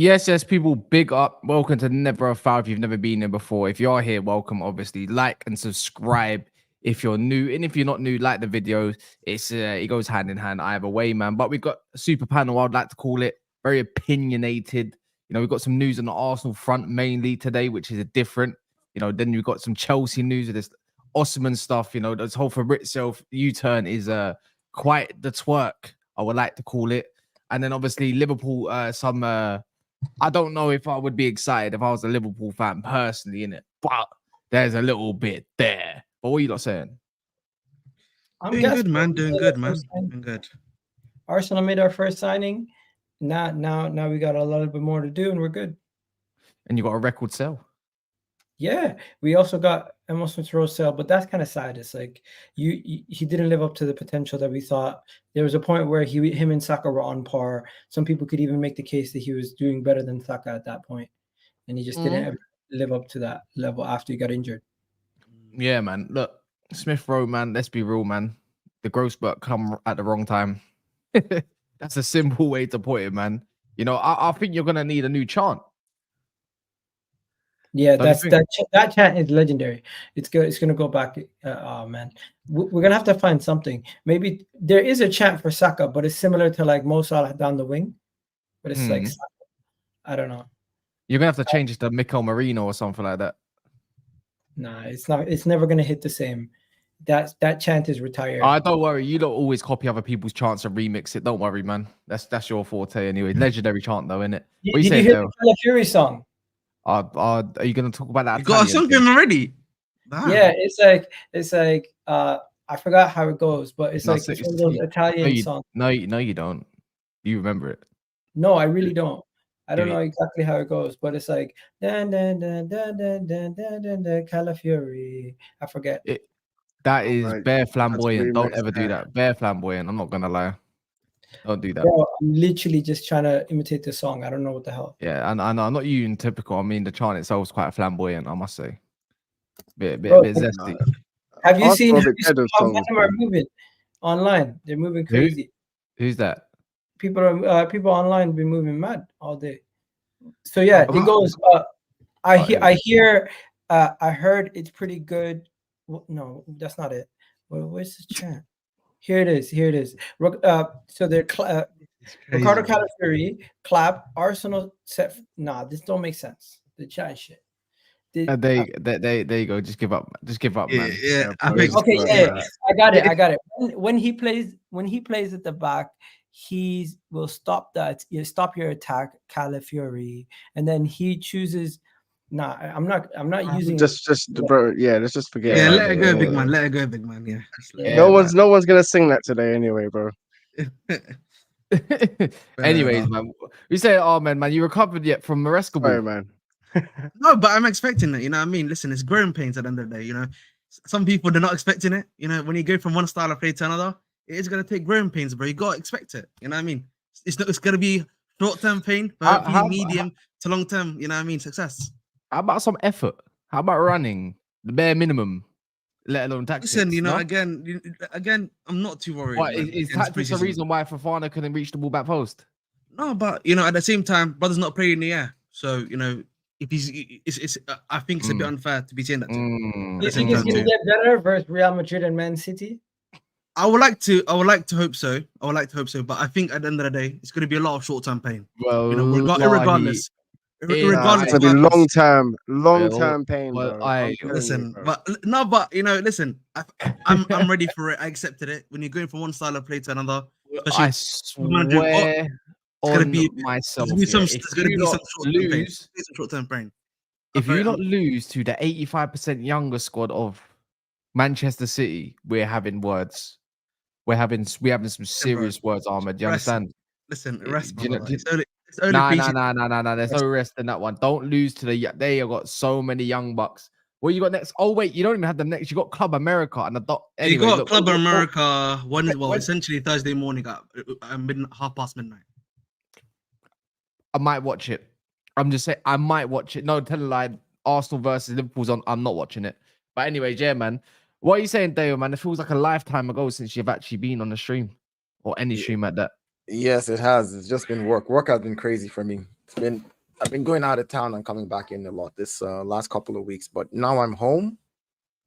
Yes, people, big up. Welcome to Never a Foul if you've never been here before. If you are here, welcome. Obviously, like and subscribe if you're new. And if you're not new, like the video. It goes hand in hand either way, man. But we've got a super panel, I'd like to call it. Very opinionated. You know, we've got some news on the Arsenal front mainly today, which is a different. You know, then we've got some Chelsea news of this Osimhen stuff. You know, this whole Fabrizio U-turn is quite the twerk, I would like to call it. And then obviously Liverpool, I don't know if I would be excited if I was a Liverpool fan personally, in it, but there's a little bit there. But what are you lot saying? Doing good, man. Doing good, man. Doing good. Arsenal made our first signing. Now we got a little bit more to do, and we're good. And you got a record sale. Yeah, we also got Emile Smith-Rowe sale, but that's kind of sad. It's like he didn't live up to the potential that we thought. There was a point where him and Saka were on par. Some people could even make the case that he was doing better than Saka at that point, and he just didn't ever live up to that level after he got injured. Yeah, man. Look, Smith-Rowe, man. Let's be real, man. The growth spurt come at the wrong time. That's a simple way to put it, man. You know, I think you're gonna need a new chant. Yeah, that chant is legendary. It's good. It's gonna go back. Oh man, we're gonna have to find something. Maybe there is a chant for Saka, but it's similar to like Mo Salah down the wing. But it's like Saka. I don't know. You're gonna have to change it to Mikel Merino or something like that. Nah, it's not. It's never gonna hit the same. That chant is retired. Don't worry. You don't always copy other people's chants and remix it. Don't worry, man. That's your forte anyway. Legendary chant though, isn't it? What you saying, hear the Calafiori song? Are you gonna talk about that? You got something already? Damn. Yeah, it's like I forgot how it goes, but it's like it's one of those Italian songs. No, you don't. You remember it? No, I really don't. I don't know exactly how it goes, but it's like Calafiori. I forget. That is bare flamboyant. Don't ever do that. Bare flamboyant. I'm not gonna lie. Don't do that. Bro, I'm literally just trying to imitate the song. I don't know what the hell. Yeah, and I'm not using typical. I mean, the chant itself is quite flamboyant, I must say. Bit zesty. Have you seen how them are moving online? They're moving crazy. Who's that? People online be moving mad all day. So yeah, it goes. I heard it's pretty good. No, that's not it. Where's the chant? Here it is. So they're Ricardo Calafiori clap. Arsenal set. Nah, this don't make sense. The chant shit. There you go. Just give up. Man. Yeah. Okay. I got it. When he plays at the back, he will stop that. You stop your attack, Calafiori, and then he chooses. Nah, I'm not using. Bro. Yeah, let's just forget. Yeah, let it go, big man. Let it go, big man. Yeah. No one's gonna sing that today anyway, bro. Anyways, man, we say, man, you recovered yet from Maresca? Sorry, man. No, but I'm expecting it. You know what I mean? Listen, it's growing pains at the end of the day. You know, some people they're not expecting it. You know, when you go from one style of play to another, it is gonna take growing pains, bro. You gotta expect it. You know what I mean? It's gonna be short-term pain, but medium to long-term. You know what I mean? Success. How about some effort? How about running the bare minimum, let alone tactics? Listen, you know, again, I'm not too worried. What, is tactics the reason why Fofana couldn't reach the ball back post? No, but you know, at the same time, brother's not playing in the air, so you know, if it's I think it's a bit unfair to be saying that. You think it's gonna get better versus Real Madrid and Man City? I would like to hope so. But I think at the end of the day, it's going to be a lot of short-term pain. Well, you know, regardless. It's gonna be long-term pain. Well, listen, but you know, listen, I'm ready for it. I accepted it. When you're going from one style of play to another, I swear on myself, there's going to be some short-term pain. If you not lose to the 85% younger squad of Manchester City, we're having words. We're having some serious words, Ahmed. Do you understand? Listen, rest. Nah. There's no rest in that one. Don't lose to they have got so many young bucks. What you got next? Oh wait, you don't even have them next. You got Club America and anyway, you got Club America essentially Thursday morning at midnight. I might watch it. I'm just saying I might watch it. No, tell a lie. Arsenal versus Liverpool's on. I'm not watching it. But anyway, yeah, man. What are you saying, Dale, man? It feels like a lifetime ago since you've actually been on a stream or any stream at that. Yes, it has. It's just been work. Work has been crazy for me, I've been going out of town and coming back in a lot this last couple of weeks, but now I'm home.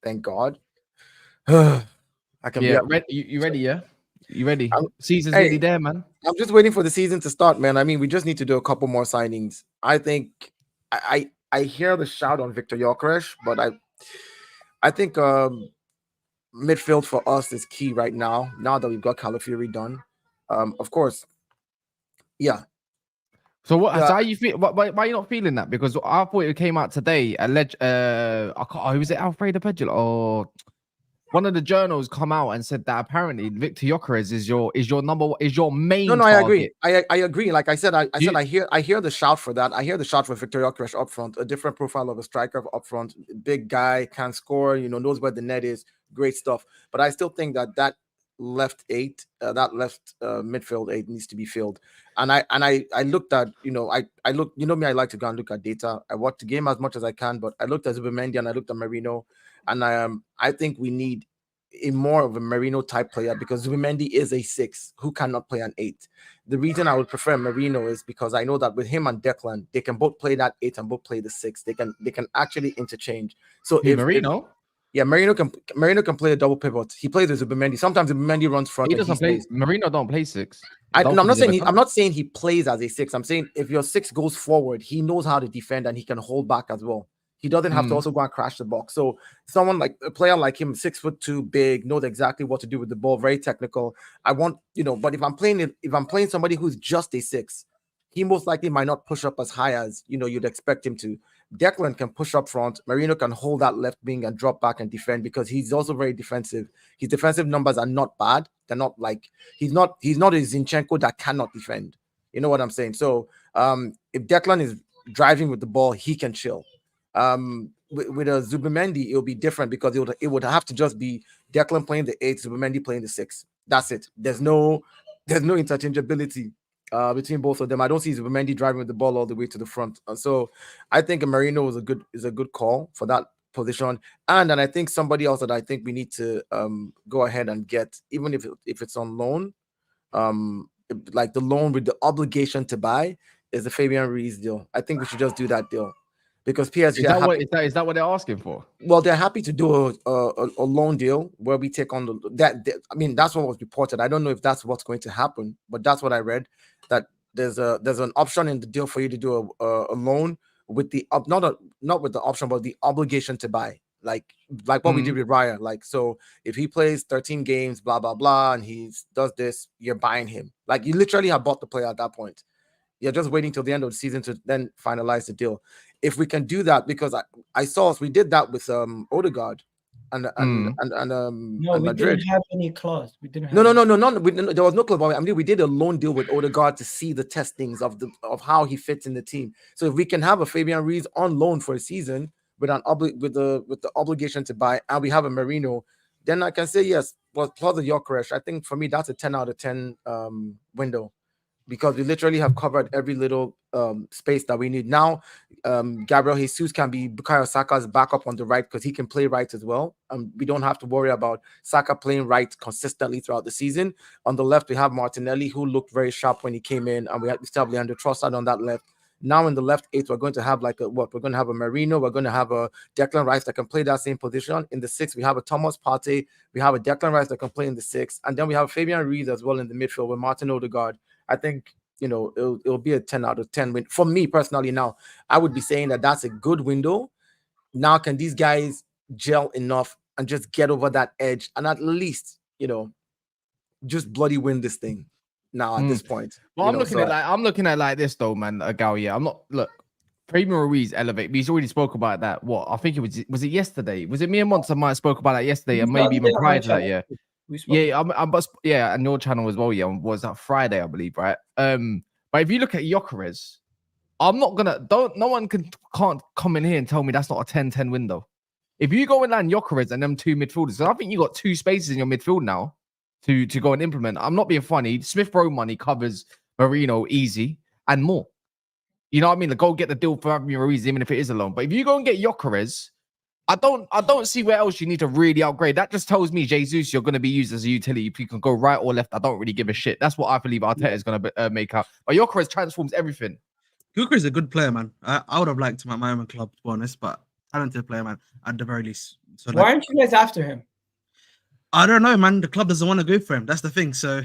Thank God. I can Yeah, be. you ready? Yeah, you ready? I'm- Season's hey, nearly there, man. I'm just waiting for the season to start, man. I mean, we just need to do a couple more signings. I think I hear the shout on Victor Gyokeres, but I think midfield for us is key right now. Now that we've got Calafiori done, of course, yeah. So what? Yeah. So how you feel? Why are you not feeling that? Because I thought it came out today. Who was it? Alfredo Pedula or one of the journals come out and said that apparently Victor Gyokeres is your main. No, I agree. target. I agree. Like I said, I hear the shout for that. I hear the shout for Victor Gyokeres up front, a different profile of a striker up front, big guy, can score, knows where the net is, great stuff. But I still think that left eight, that left midfield eight needs to be filled. And I looked at, I looked, me, I like to go and look at data. I watched the game as much as I can, but I looked at Zubimendi and I looked at Marino, and I think we need a more of a Marino type player because Zubimendi is a 6 who cannot play an 8. The reason I would prefer Marino is because I know that with him and Declan, they can both play that 8 and both play the 6. They can actually interchange. So Marino Marino can play a double pivot. He plays with Zubimendi. Sometimes Zubimendi runs front. He doesn't play. Marino don't play 6. I'm not saying he plays as a 6. I'm saying if your 6 goes forward, he knows how to defend and he can hold back as well. He doesn't have to also go and crash the box. So someone like a player like him, 6'2", big, knows exactly what to do with the ball, very technical. I want, but if I'm playing somebody who's just a 6, he most likely might not push up as high as you'd expect him to. Declan can push up front. Marino can hold that left wing and drop back and defend because he's also very defensive. His defensive numbers are not bad. They're not like he's not a Zinchenko that cannot defend. You know what I'm saying? So if Declan is driving with the ball, he can chill. With a Zubimendi, it'll be different because it would have to just be Declan playing the 8, Zubimendi playing the 6. That's it. There's no interchangeability between both of them. I don't see Zubimendi driving with the ball all the way to the front. So I think Marino is a good call for that position. And I think somebody else that I think we need to go ahead and get, even if it's on loan, like the loan with the obligation to buy, is the Fabian Ruiz deal. I think we should just do that deal. Because PSG is that what they're asking for? Well, they're happy to do a loan deal where we take on I mean, that's what was reported. I don't know if that's what's going to happen, but that's what I read. That there's an option in the deal for you to do a loan with the not with the option, but the obligation to buy, like what we did with Raya. Like, so if he plays 13 games, blah blah blah, and he does this, you're buying him. Like, you literally have bought the player at that point. You're just waiting till the end of the season to then finalize the deal. If we can do that, because I saw us, we did that with Odegaard and Madrid. Didn't have any clause. We didn't. No. There was no clause. I mean, we did a loan deal with Odegaard to see the testings of how he fits in the team. So if we can have a Fabian Ruiz on loan for a season with the obligation to buy, and we have a Marino, then I can say yes. Well, plus the Gyokeres, I think for me that's a 10 out of 10 window. Because we literally have covered every little space that we need. Now, Gabriel Jesus can be Bukayo Saka's backup on the right because he can play right as well. We don't have to worry about Saka playing right consistently throughout the season. On the left, we have Martinelli, who looked very sharp when he came in, and we still have Leandro Trossard on that left. Now in the left 8, we're going to have we're going to have a Marino, we're going to have a Declan Rice that can play that same position. In the 6, we have a Thomas Partey, we have a Declan Rice that can play in the 6, and then we have Fabian Ruiz as well in the midfield with Martin Odegaard. I think, it'll be a 10 out of 10 win. For me personally, now, I would be saying that that's a good window. Now, can these guys gel enough and just get over that edge and at least, just bloody win this thing now at this point? Well, I'm looking at like this though, man, Gal. Yeah, Fabian Ruiz elevate. He's already spoke about that. What I think was it yesterday? Was it me and Monster might spoke about that yesterday, and maybe even prior to that? Yeah. And your channel as well. Yeah, was that Friday, I believe, right? But if you look at Gyokeres, I'm not gonna. No one can't come in here and tell me that's not a 10-10 window. If you go and land Gyokeres and them 2 midfielders, so I think you got 2 spaces in your midfield now to go and implement. I'm not being funny. Smith Rowe money covers Marino easy and more. You know what I mean? Go get the deal for Fabian Ruiz, even if it is alone. But if you go and get Gyokeres, I don't see where else you need to really upgrade. That just tells me, Jesus, you're going to be used as a utility. If you can go right or left, I don't really give a shit. That's what I believe Arteta is going to make up. But Gyokeres transforms everything. Gyokeres is a good player, man. I would have liked him at my own club, to be honest, but talented player, man, at the very least. So Why aren't you guys after him? I don't know, man. The club doesn't want to go for him. That's the thing. So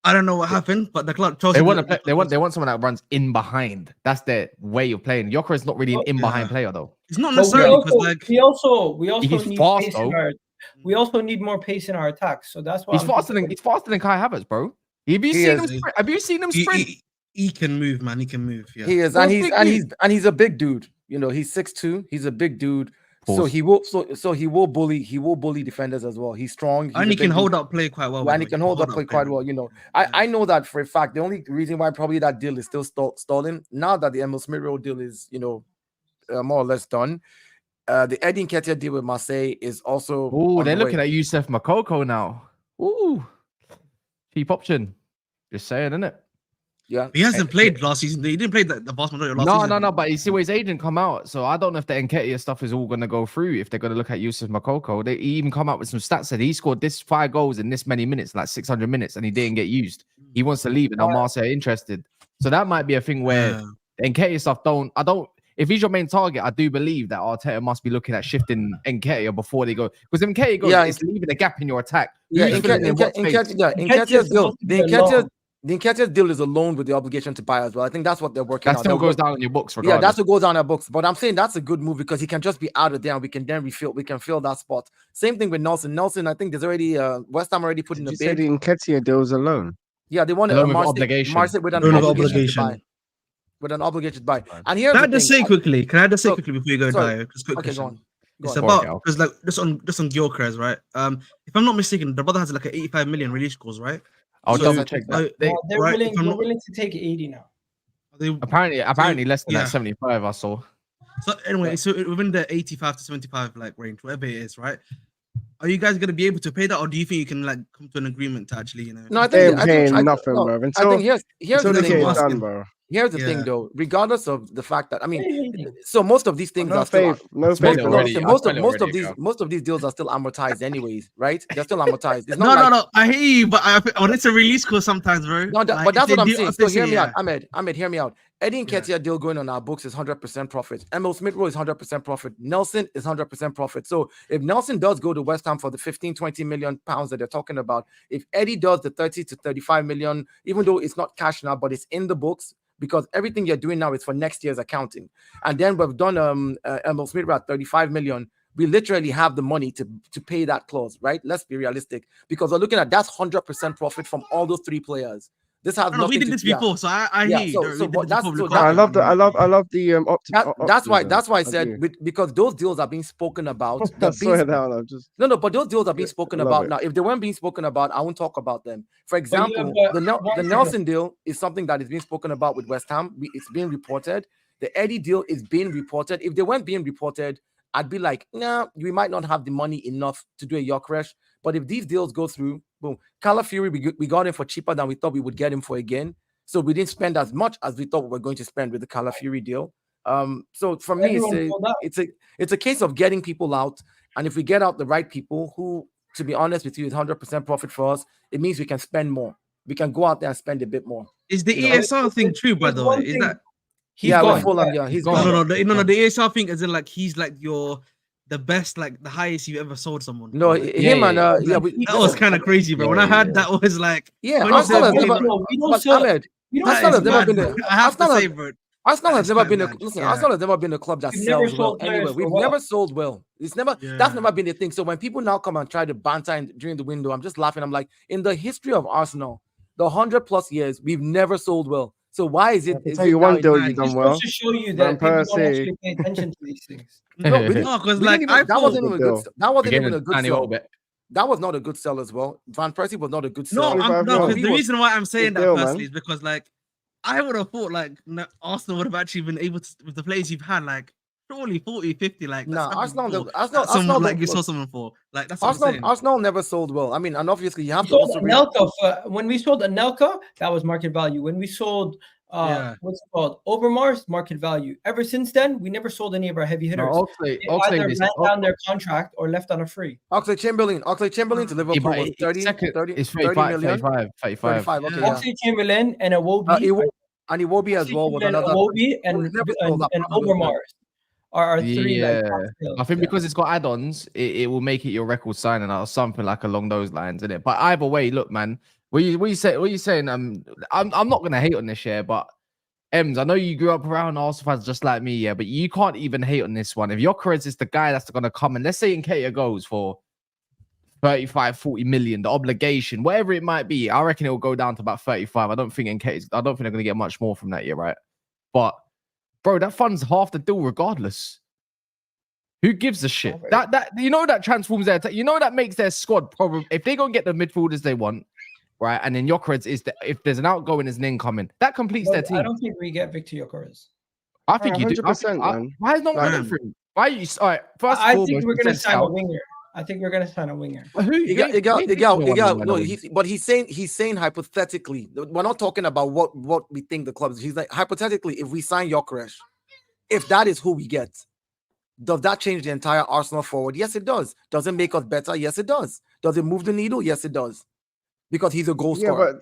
I don't know what happened, but the club. They want to play. They want someone that runs in behind. That's their way of playing. Gyokeres is not really an in behind player though. It's not But necessarily because like we also He's need fast, pace in though. our. We also need more pace in our attacks. So that's why He's faster than Kai Havertz, bro. Have you seen him sprint? Have you seen him sprint? he can move, man. He can move. Yeah. He is, and he's a big dude. You know, he's 6'2". He's a big dude. Pause. So he will bully defenders as well. He's strong. And he can hold up play quite well. And he can hold up play quite well. You know, I know that for a fact. The only reason why probably that deal is still stalling now that the Emil Smith Rowe deal is, you know, more or less done. The Eddie Nketiah deal with Marseille is also. Oh, they're looking at Youssef Makoko now. Ooh, cheap option. Just saying, isn't it? Yeah, he hasn't played last season. He didn't play the vast majority of last season. No. But you see where his agent come out. So I don't know if the Nketiah stuff is all going to go through. If they're going to look at Youssef Makoko, he even come out with some stats that he scored 5 goals in this many minutes, like 600 minutes, and he didn't get used. He wants to leave, and now Marseille are interested. So that might be a thing where the Nketiah stuff If he's your main target, I do believe that Arteta must be looking at shifting Nketiah before they go. Because if Nketiah goes, it's leaving a gap in your attack. The Nketiah's deal is a loan with the obligation to buy as well. I think that's what they're working on. That still goes down in your books, regardless. Yeah, that's what goes down in our books. But I'm saying that's a good move because he can just be out of there and we can then fill that spot. Same thing with Nelson. Nelson, I think there's already West Ham already put in a bid. You said the Nketiah deal was a loan. Yeah, they want a Marseille with an obligation to buy. With an obligation to buy. And here's Can I just say quickly before you go, Dio? Okay, go on. It's about because like just on Gyokeres, right? If I'm not mistaken, the brother has like an 85 million release clause, right? I'll double check that. They're willing to take 80 now. Apparently less than that 75 I saw. So anyway, so within the 85 to 75 like range, whatever it is, right? Are you guys gonna be able to pay that, or do you think you can like come to an agreement to actually, you know? No, I think nothing, bro. I think here's the thing. Done, bro. Here's the thing, though. Regardless of the fact that so most of these things are still most of these deals are still amortized, anyways, right? They're still amortized. It's no. I hear you, but it's a release clause sometimes, bro. No, but that's what I'm saying. So hear me out, Ahmed. Hear me out. Eddie Nketiah deal going on our books is 100% profit. Emil Smith Rowe is 100% profit. Nelson is 100% profit. So if Nelson does go to West Ham for the 15-20 million pounds that they're talking about, if Eddie does the 30 to 35 million, even though it's not cash now, but it's in the books, because everything you're doing now is for next year's accounting. And then we've done Emil Smith Rowe at 35 million. We literally have the money to pay that clause, right? Let's be realistic, because we're looking at that's 100% profit from all those 3 players. This has nothing we did this before, so I hear you. I love the that's why I said because those deals are being spoken about. I swear down, but those deals are being spoken about now. If they weren't being spoken about, I won't talk about them. For example, the Nelson deal is something that is being spoken about with West Ham. It's being reported. The Eddie deal is being reported. If they weren't being reported, I'd be like, nah, we might not have the money enough to do a Gyokeres. But if these deals go through, boom, Calafiori, we got him for cheaper than we thought we would get him for again. So we didn't spend as much as we thought we were going to spend with the Calafiori deal. So for me, it's a case of getting people out. And if we get out the right people who, to be honest with you, is 100% profit for us, it means we can spend more. We can go out there and spend a bit more. Is the ESR thing true, by the way? Is that... He's gone. He's gone. No. The ESR thing is in like he's like the best, like the highest you ever sold someone. No, that was kind of crazy, bro. When I heard that, was like, Arsenal has never been a club that sells well anyway. We've never sold well. It's never that's never been the thing. So when people now come and try to banter during the window, I'm just laughing. I'm like, in the history of Arsenal, the 100+ years, we've never sold well. So why is it? Tell you one deal you've done well. To show you that people don't actually pay attention to these things. No, because like that wasn't even a good sell. That was not a good sell as well. Van Persie was not a good sell. No, because the reason why I'm saying that firstly is because like I would have thought like Arsenal would have actually been able to, with the players you've had, like surely 40, 50, like Arsenal like you saw someone for. Like that's Arsenal never sold well. I mean, and obviously you have to also Anelka when we sold Anelka, that was market value. When we sold what's it called? Overmars, market value. Ever since then, we never sold any of our heavy hitters. They either ran down their contract or left on a free. Oxlade-Chamberlain to Liverpool was 30 it's 35 million. 35. Okay, Oxlade-Chamberlain and Iwobi And Iwobi as well was another. Iwobi and never sold that part of it. Overmars are three like Yeah, top skills. I think because it's got add-ons, it will make it your record signing or something like along those lines, isn't it? But either way, look, man, what you saying? I'm not gonna hate on this year, but Ems, I know you grew up around Arsenal fans just like me, yeah, but you can't even hate on this one. If Gyokeres is the guy that's gonna come and let's say Nketiah goes for 35, 40 million, the obligation, whatever it might be, I reckon it will go down to about 35. I don't think they're gonna get much more from that year, right? But bro, that fund's half the deal regardless. Who gives a shit? That you know that transforms their you know that makes their squad probably if they go and get the midfielders they want, right? And then Gyokeres is if there's an outgoing, there's an incoming. That completes their team. I don't think we get Victor Gyokeres. I think you do. 100%, man. Why is no one going for him? Why are you all right? First I foremost, think we're gonna sign a scout. winger. I think we're gonna sign a winger. No, he's saying hypothetically. We're not talking about what we think the club is. He's like hypothetically, if we sign Gyokeres, if that is who we get, does that change the entire Arsenal forward? Yes, it does. Does it make us better? Yes, it does. Does it move the needle? Yes, it does. Because he's a goal scorer.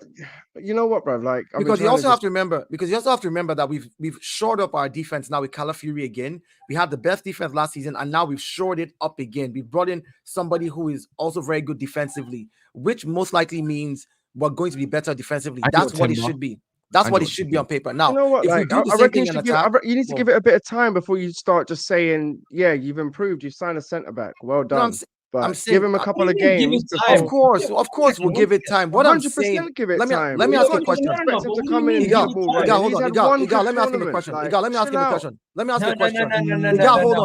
But you know what, bro? Like, because you also have to remember that we've shored up our defense now with Calafiori again. We had the best defense last season, and now we've shored it up again. We brought in somebody who is also very good defensively, which most likely means we're going to be better defensively. That's what it should be. That's what it should be on paper. Now, you know what? If like, we do the I same reckon thing in attack, you need to give it a bit of time before you start just saying, yeah, you've improved. You signed a centre back. Well done. I'm saying, give him a couple of games. Of course, we'll give it time. What I'm saying, give it time. Let me ask you a question. Expect him to come in and hold on. Let me ask him a question. Let me ask him a question. Hold on.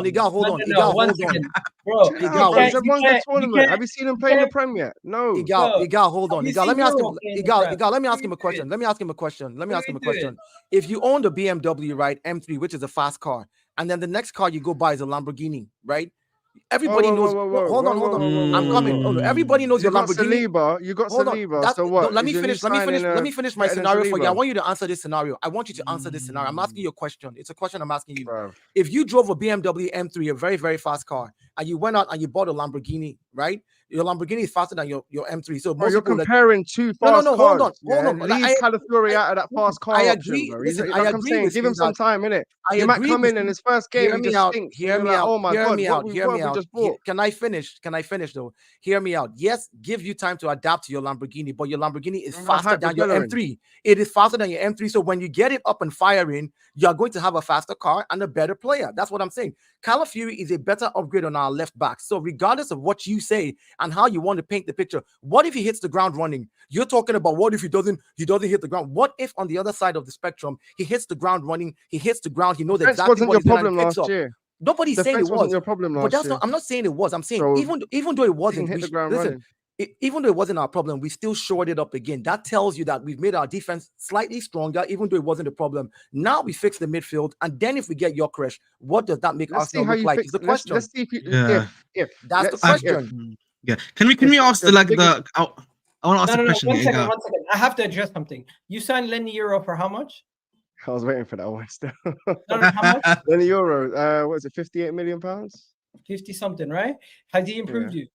Bro, he's had one good tournament. Have you seen him play in the Prem yet? No. Hold on. Let me ask him a question. If you own the BMW, right, M3, which is a fast car, and then the next car you go buy is a Lamborghini, right? Everybody knows. Hold on. I'm coming. Everybody knows your Lamborghini. You got Saliba. So what? Let me finish my scenario for you. I want you to answer this scenario. I want you to answer this scenario. I'm asking you a question. It's a question I'm asking you. Bro. If you drove a BMW M3, a very, very fast car, and you went out and you bought a Lamborghini, right? Your Lamborghini is faster than your M3. So you're comparing two fast cars. Hold on. Leave Calafiori out of that fast car. I agree. I'm saying, give him some time, innit? He might come in his first game. Hear me out. Oh my God, hear me out. Can I finish though? Hear me out. Yes, give you time to adapt to your Lamborghini, but your Lamborghini is faster than your M3. It is faster than your M3. So when you get it up and firing, you're going to have a faster car and a better player. That's what I'm saying. Calafiori is a better upgrade on our left back. So regardless of what you say and how you want to paint the picture, what if he hits the ground running? You're talking about what if he doesn't hit the ground? What if on the other side of the spectrum, he hits the ground running, he hits the ground, he knows exactly what he's doing and picks up. Nobody's saying it was your problem last but that's year. not. I'm not saying it was. I'm saying even though it wasn't, even though it wasn't our problem, we still shored it up again. That tells you that we've made our defense slightly stronger, even though it wasn't a problem. Now we fix the midfield, and then if we get Gyokeres, what does that make Arsenal look like? It's the question. Let's see if that's the question. Yeah. Can we ask I want to ask a question. One second. I have to address something. You signed Lenny Euro for how much? I was waiting for that one still. How much? Lenny Euro, what is it, 58 million pounds? 50 something, right? Has he improved you?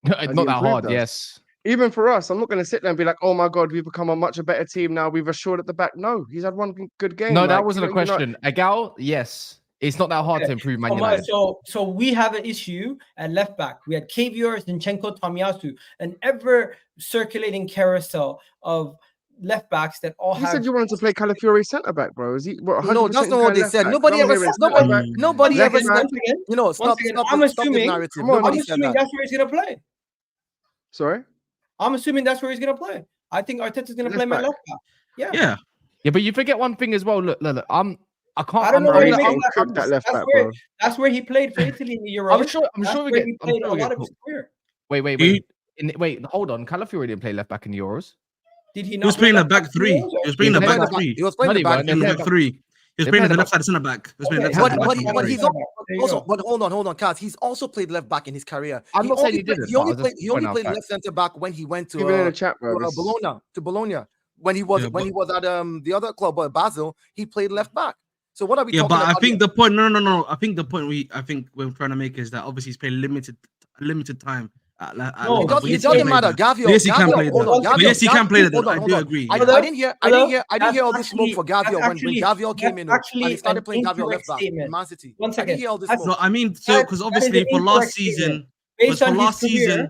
It's not that hard, yes. Even for us, I'm not going to sit there and be like, oh my God, we've become a much better team now. We've assured at the back. No, he's had one good game. No, that wasn't a question. Agal, yes. It's not that hard to improve Man United. So we have an issue at left back. We had Calafiori, Zinchenko, Tomiyasu, an ever circulating carousel of left backs that all have. You said you wanted to play Calafiori centre back, bro. Is he? No, that's not what they said. Nobody ever said. Nobody ever said. You know, stop. I'm assuming that's where he's gonna play. Sorry, I'm assuming that's where he's gonna play. I think Arteta's gonna play my left back. Yeah, but you forget one thing as well. Look. I can't. I don't know where he made that left back, bro. That's where he played for Italy in the Euro. I'm sure we get. A lot of his career. Wait, hold on. Calafiori didn't play left back in the Euros. Did he not? He was playing the back three. He was playing the back three. He was playing the back three. He was playing the left side centre back. But he's also. But hold on, Kaz. He's also played left back in his career. I'm not saying he didn't. He only played left centre back when he went to Bologna. When he was at the other club, Basel, he played left back. So what are we talking about? I think the point. No. I think the point we're trying to make is that obviously he's played limited time No, It left back. doesn't, But it yes, doesn't he can matter. play there. Gavio, Yes, he can Gavio, play hold there. on. But Gavio, yes, he can play there. hold on, I hold do on. agree. I Hello? didn't hear Hello? all this smoke for Gavio when Gavio came in and he started an playing Gavio incorrect left back in statement. Man City. One I didn't second. hear all this That's- No, smoke. I mean, so because That is obviously an for last incorrect season, statement. because Based for on his last career, season, no, I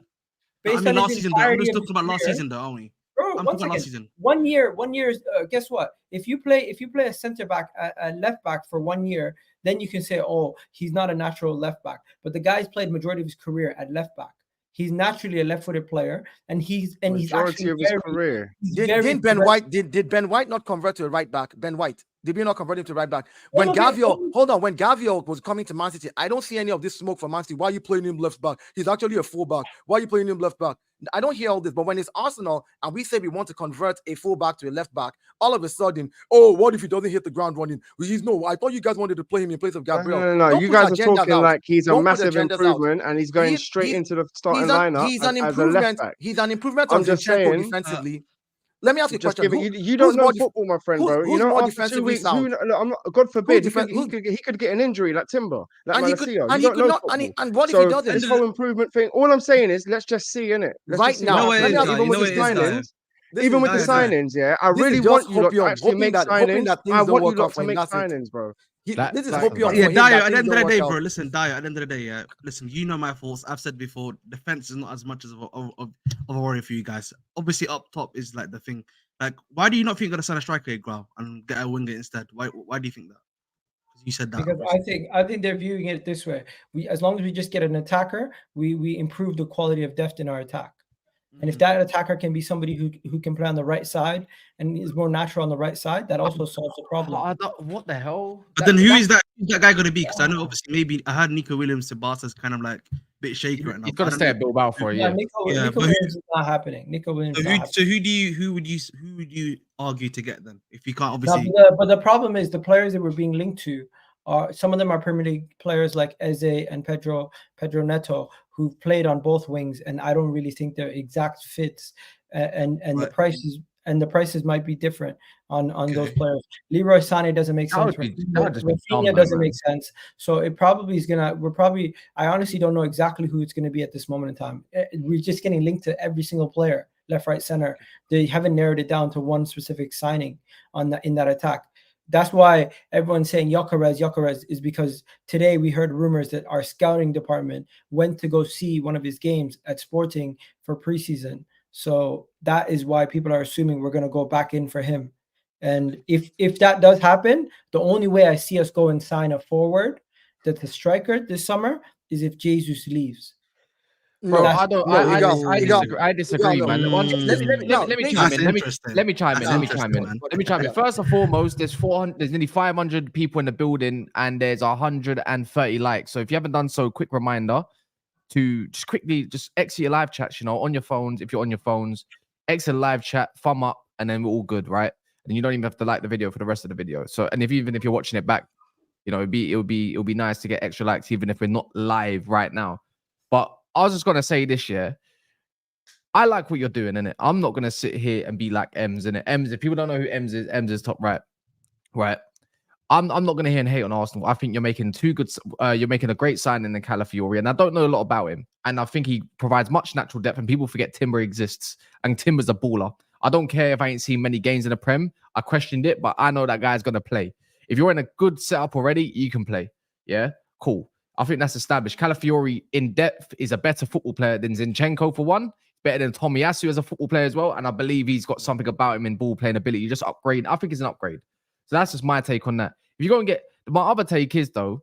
based mean on last his season. Though. I'm entirety just of talking his about last career, season, though, only. bro, I'm one talking about last second. season. 1 year, guess what? If you play a center back, a left back for 1 year, then you can say, oh, he's not a natural left back. But the guy's played majority of his career at left back. He's naturally a left-footed player, and he's Majority actually of his career. Did Ben White did Ben White not convert to a right back? Ben White, did we not convert him to right back? When Okay, Gavio, hold on, when Gavio was coming to Man City, I don't see any of this smoke for Man City. Why are you playing him left back? He's actually a full back. Why are you playing him left back? I don't hear all this, but when it's Arsenal and we say we want to convert a full back to a left back, all of a sudden, oh, what if he doesn't hit the ground running? No, I thought you guys wanted to play him in place of Gabriel. No. Don't You put guys are agendas talking out. like he's a Don't put massive agendas out. improvement and he's going straight into the starting lineup He's an as a left improvement. back. He's an improvement I'm on just Zinchenko saying, defensively. Let me ask you a Just question. give it. You don't know football, my friend, bro. Who's more After 2 defensively weeks, sound? look, I'm not. God forbid, he defen- could get an injury like Timber, like And he could, Malacia. and You he don't could know not. football. And what if he So doesn't? this whole improvement thing, all I'm saying is let's just see, innit? Let's Right just see now, what You know happens. what it is, Even Guy. with You the know what it is, Guy. signings, even with the Guy. signings, yeah, I This really is just want you lot to hopium, actually hoping make that signings. things I don't want you work lot out to for him. make That's it. signings, bro. This is Like- hopium Yeah, for him. Dio, that at the things end of don't the work day, out. bro. Listen, Dio, at the end of the day, yeah. Listen, you know my faults. I've said before, defense is not as much as of a worry for you guys. Obviously, up top is like the thing. Like, why do you not think you're gonna sign a striker, Grau, and get a winger instead? Why do you think that? Because you said that. Because I think they're viewing it this way. As long as we just get an attacker, we improve the quality of depth in our attack. And if that attacker can be somebody who can play on the right side and is more natural on the right side, that also solves the problem. What the hell? But then who's that guy going to be? Because I know obviously maybe I heard Nico Williams to Barca's kind of like a bit shaky right now. He's got to stay at Bilbao for a year. Nico but Williams is not happening. Nico Williams. So who would you argue to get then if you can't Now, obviously? but the problem is the players that we're being linked to are some of them are Premier League players like Eze and Pedro Neto, who've played on both wings, and I don't really think they're exact fits. And the prices might be different on those players. Leroy Sané doesn't make sense. Rafinha doesn't make sense. So it probably is I honestly don't know exactly who it's going to be at this moment in time. We're just getting linked to every single player, left, right, center. They haven't narrowed it down to one specific signing in that attack. That's why everyone's saying Gyokeres is because today we heard rumors that our scouting department went to go see one of his games at Sporting for preseason. So that is why people are assuming we're going to go back in for him. And if that does happen, the only way I see us go and sign a forward that's a striker this summer is if Jesus leaves. Bro, No, I don't. no, I disagree, man. Let me chime in. Let me chime in. First and foremost, there's nearly 500 people in the building, and there's 130 likes. So if you haven't done so, quick reminder to just quickly exit your live chats. On your phones. If you're on your phones, exit live chat, thumb up, and then we're all good, right? And you don't even have to like the video for the rest of the video. So, and if you're watching it back, it'll be nice to get extra likes, even if we're not live right now. But I was just gonna say this year, I like what you're doing, innit? I'm not gonna sit here and be like Ems, innit? Ems, if people don't know who Ems is top right. I'm not gonna hear and hate on Arsenal. I think you're making you're making a great signing in Calafiori, and I don't know a lot about him. And I think he provides much natural depth, and people forget Timber exists, and Timber's a baller. I don't care if I ain't seen many games in the Prem. I questioned it, but I know that guy's gonna play. If you're in a good setup already, you can play. Yeah, cool. I think that's established. Calafiori in depth is a better football player than Zinchenko for one. Better than Tomiyasu as a football player as well. And I believe he's got something about him in ball playing ability. You just upgrade. I think it's an upgrade. So that's just my take on that. If you go and get my other take is though,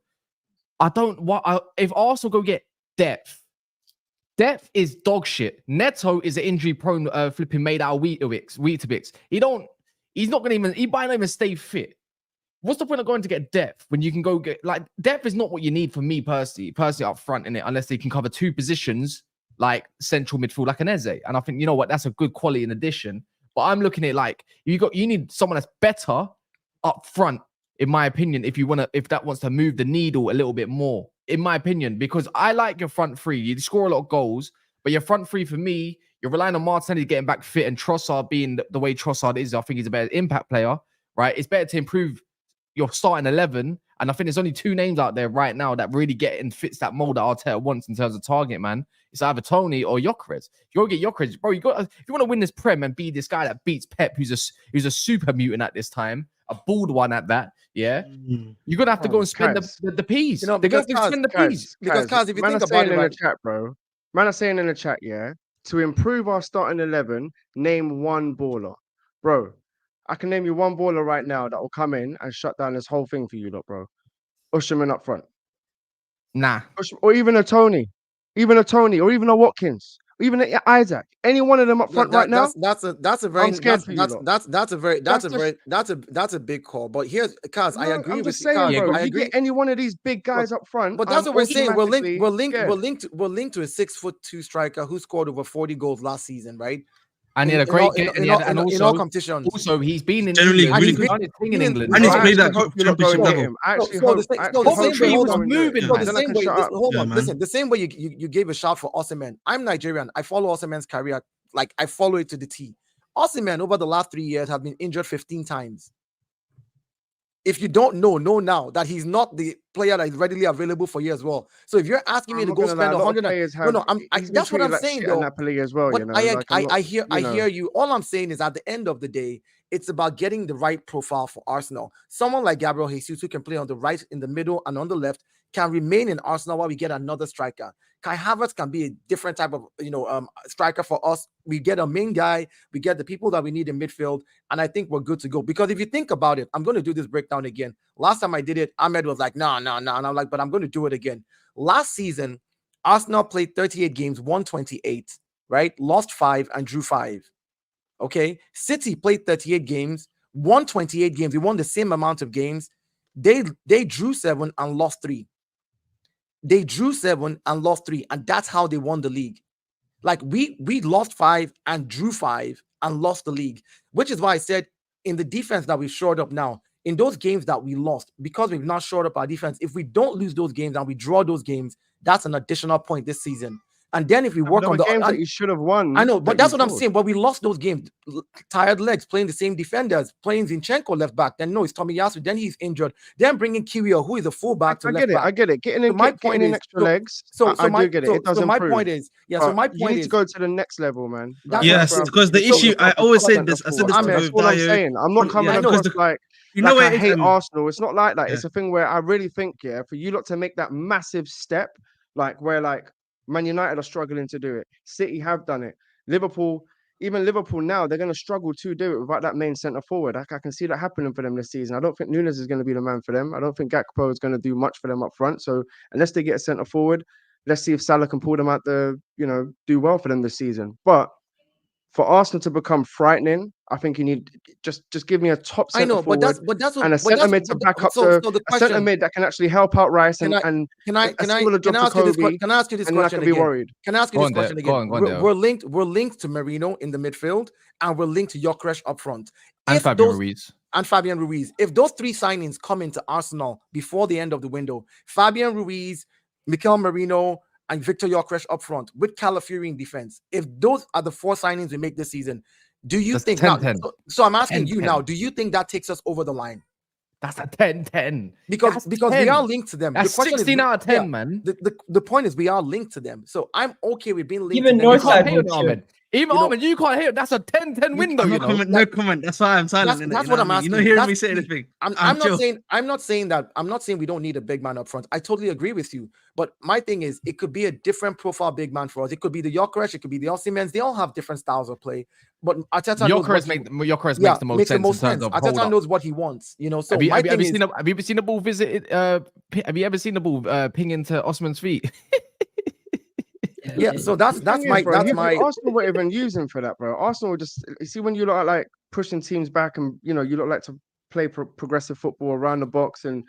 if Arsenal go get depth is dog shit. Neto is an injury prone flipping made out of Weetabix. He might not even stay fit. What's the point of going to get depth when you can go get depth is not what you need for me personally up front in it, unless they can cover two positions like central midfield, like an Eze. And I think, you know what, that's a good quality in addition. But I'm looking at like you need someone that's better up front, in my opinion, if that wants to move the needle a little bit more, in my opinion, because I like your front three. You score a lot of goals, but your front three for me, you're relying on Martinelli getting back fit and Trossard being the way Trossard is. I think he's a better impact player, right? It's better to improve your starting 11, and I think there's only two names out there right now that really fits that mold that Arteta wants in terms of target, man. It's either Tony or Gyokeres. You go get Gyokeres, bro. If you want to win this Prem and be this guy that beats Pep, who's a super mutant at this time, a bald one at that. Yeah, you're gonna have to go and spend the peas. You know, They're because gonna have to spend the peas. Because Kaz, if you man think are about saying it, in right, the chat, bro. Man are saying in the chat, yeah, to improve our starting 11, name one baller, bro. I can name you one baller right now that will come in and shut down this whole thing for you, lot, bro. Osimhen up front. Nah. Or even a Tony, or even a Watkins, or even a Isaac. Any one of them up front right now. That's a very I'm scared for you lot. that's a big call. But here's Kaz, I No, agree I'm with just you. saying, Kaz, bro. I You agree. get any one of these big guys up front, But that's I'm what we're saying. We're automatically linked to a 6'2" striker who scored over 40 goals last season, right? And he had a great game. In all competitions. Also, he's been in Generally England. really He's good. done his thing in Been in- England. And he's I played actually at hope you lot go and championship get level. him. I actually So hope. the I same- actually so the hope same you way- lot hold go on. and do it. Yeah. So the Then I same can way, shut up. hold on, man. listen. The same way you gave a shout for Osimhen. I'm Nigerian. I follow Osimhen's career. Like I follow it to the T. Osimhen over the last 3 years have been injured 15 times. If you don't know now that he's not the player that is readily available for you as well. So if you're asking me I'm to not go gonna lie, spend a lot of 100, players no, have. no, He's been that's what treated I'm like saying shit in though. Napoli as well. But You know, I like I'm not, hear you. All I'm saying is at the end of the day, it's about getting the right profile for Arsenal. Someone like Gabriel Jesus, who can play on the right, in the middle, and on the left, can remain in Arsenal while we get another striker. Kai Havertz can be a different type of striker for us. We get a main guy, we get the people that we need in midfield, and I think we're good to go. Because if you think about it, I'm going to do this breakdown again. Last time I did it, Ahmed was like, no, and I'm like, but I'm going to do it again. Last season, Arsenal played 38 games, won 28, right? Lost 5 and drew 5. Okay, City played 38 games, won 28 games. They won the same amount of games. They drew 7 and lost 3. They drew 7 and lost 3, and that's how they won the league. Like we lost 5 and drew 5 and lost the league, which is why I said in the defense that we've shored up now, in those games that we lost, because we've not shored up our defense, if we don't lose those games and we draw those games, that's an additional point this season. And then if we work on the games that you should have won. I know, but that's what I'm saying. But we lost those games. Tired legs, playing the same defenders, playing Zinchenko left back. Then no, it's Tomiyasu. Then he's injured. Then bringing Kiwior, who is a fullback, to left back. I get it. Getting in, getting in extra legs. So I do get it. It does my improve. point is, so my you point need is to go to the next level, man. Yes, because the issue, I always say this. I said this to That's what I'm saying. I'm not coming across like. You know, I hate Arsenal. It's not like that. Yeah. It's a thing where I really think, for you lot to make that massive step, like where like Man United are struggling to do it. City have done it. Even Liverpool now, they're going to struggle to do it without that main centre forward. I can see that happening for them this season. I don't think Nunes is going to be the man for them. I don't think Gakpo is going to do much for them up front. So unless they get a centre forward, let's see if Salah can pull them out do well for them this season. But for Arsenal to become frightening, I think you need just give me a top centre forward and a centre mid to back up a centre mid that can actually help out Rice and can I ask you this question be worried. Can I ask you this question again? We're linked to Marino in the midfield, and we're linked to Gyokeres up front. And Fabian Ruiz. If those 3 signings come into Arsenal before the end of the window, Fabian Ruiz, Mikel Merino, and Victor Gyokeres up front with Calafiori in defense. If those are the 4 signings we make this season, do you think 10-10. So I'm asking you now, do you think that takes us over the line? That's a 10-10. Because we are linked to them. That's the question 16 is, out of 10, man. The point is we are linked to them. So I'm okay with being linked Even to them. Northside. Even Ahmed, you can't hear it. That's a 10-10 window. No comment. That's why I'm silent. That's what I'm asking. You're not hearing me say anything. I'm not saying we don't need a big man up front. I totally agree with you. But my thing is, it could be a different profile big man for us. It could be the Gyokeres, it could be the Osimhen. They all have different styles of play. But Arteta Gyokeres makes the most sense. Arteta knows what he wants. So have you seen the ball visit? Have you ever seen the ball ping into Osman's feet? Yeah, so that's my Arsenal were even using for that, bro. Arsenal were just, you see, when you look like pushing teams back and you look like to play progressive football around the box, and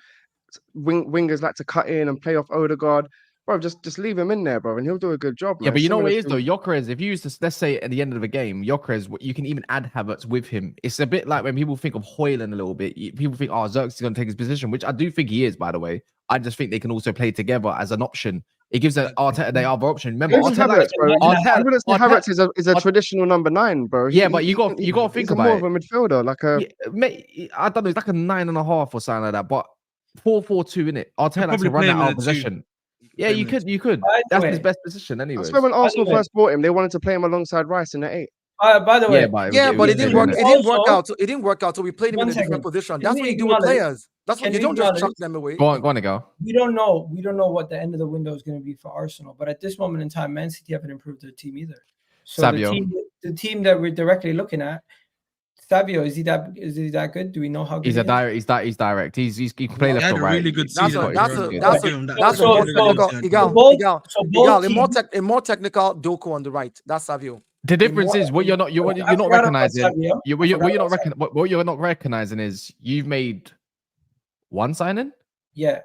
wingers like to cut in and play off Odegaard. Bro, just leave him in there, bro, and he'll do a good job. Yeah, but you know what it is though, Gyokeres. If you use this, let's say at the end of the game, Gyokeres, you can even add Havertz with him. It's a bit like when people think of Højlund a little bit. People think, Zirkzee is going to take his position, which I do think he is, by the way. I just think they can also play together as an option. It gives Arteta the other option. Remember, Havertz is a traditional number 9, bro. But you got to think about it. More of a midfielder, like I don't know, it's like a 9.5 or something like that. But 4-4-2 in it. Arteta likes to run that out of possession. Yeah, you could. By the That's his way- best position, I anyway. swear when Arsenal way- first bought him, they wanted to play him alongside Rice in the 8. By the way, Yeah, but Yeah, but it was didn't dead, work. innit? It didn't work Also- out. So it didn't work out. So we played him in One a different second. position. Can That's we what you do with acknowledge- players. That's what can you we don't just chuck acknowledge- them away. Go on, go. we don't know what the end of the window is going to be for Arsenal. But at this moment in time, Man City haven't improved their team either. So Savio. the team that we're directly looking at, Savio, is he that good? Do we know how good He's he a is? direct. He's direct. He can play He left had or a right. really good That's season. a- that's bro. a- Give that's a- him that. That's a So- more so- technical. so Igal, both- Igal, so Igal, both a more technical Doku on the right. That's Savio. The difference more- is what you're not I not forgot about recognizing. Savio. What you're I not forgot what you're not recognizing is you've made one signing. Yeah.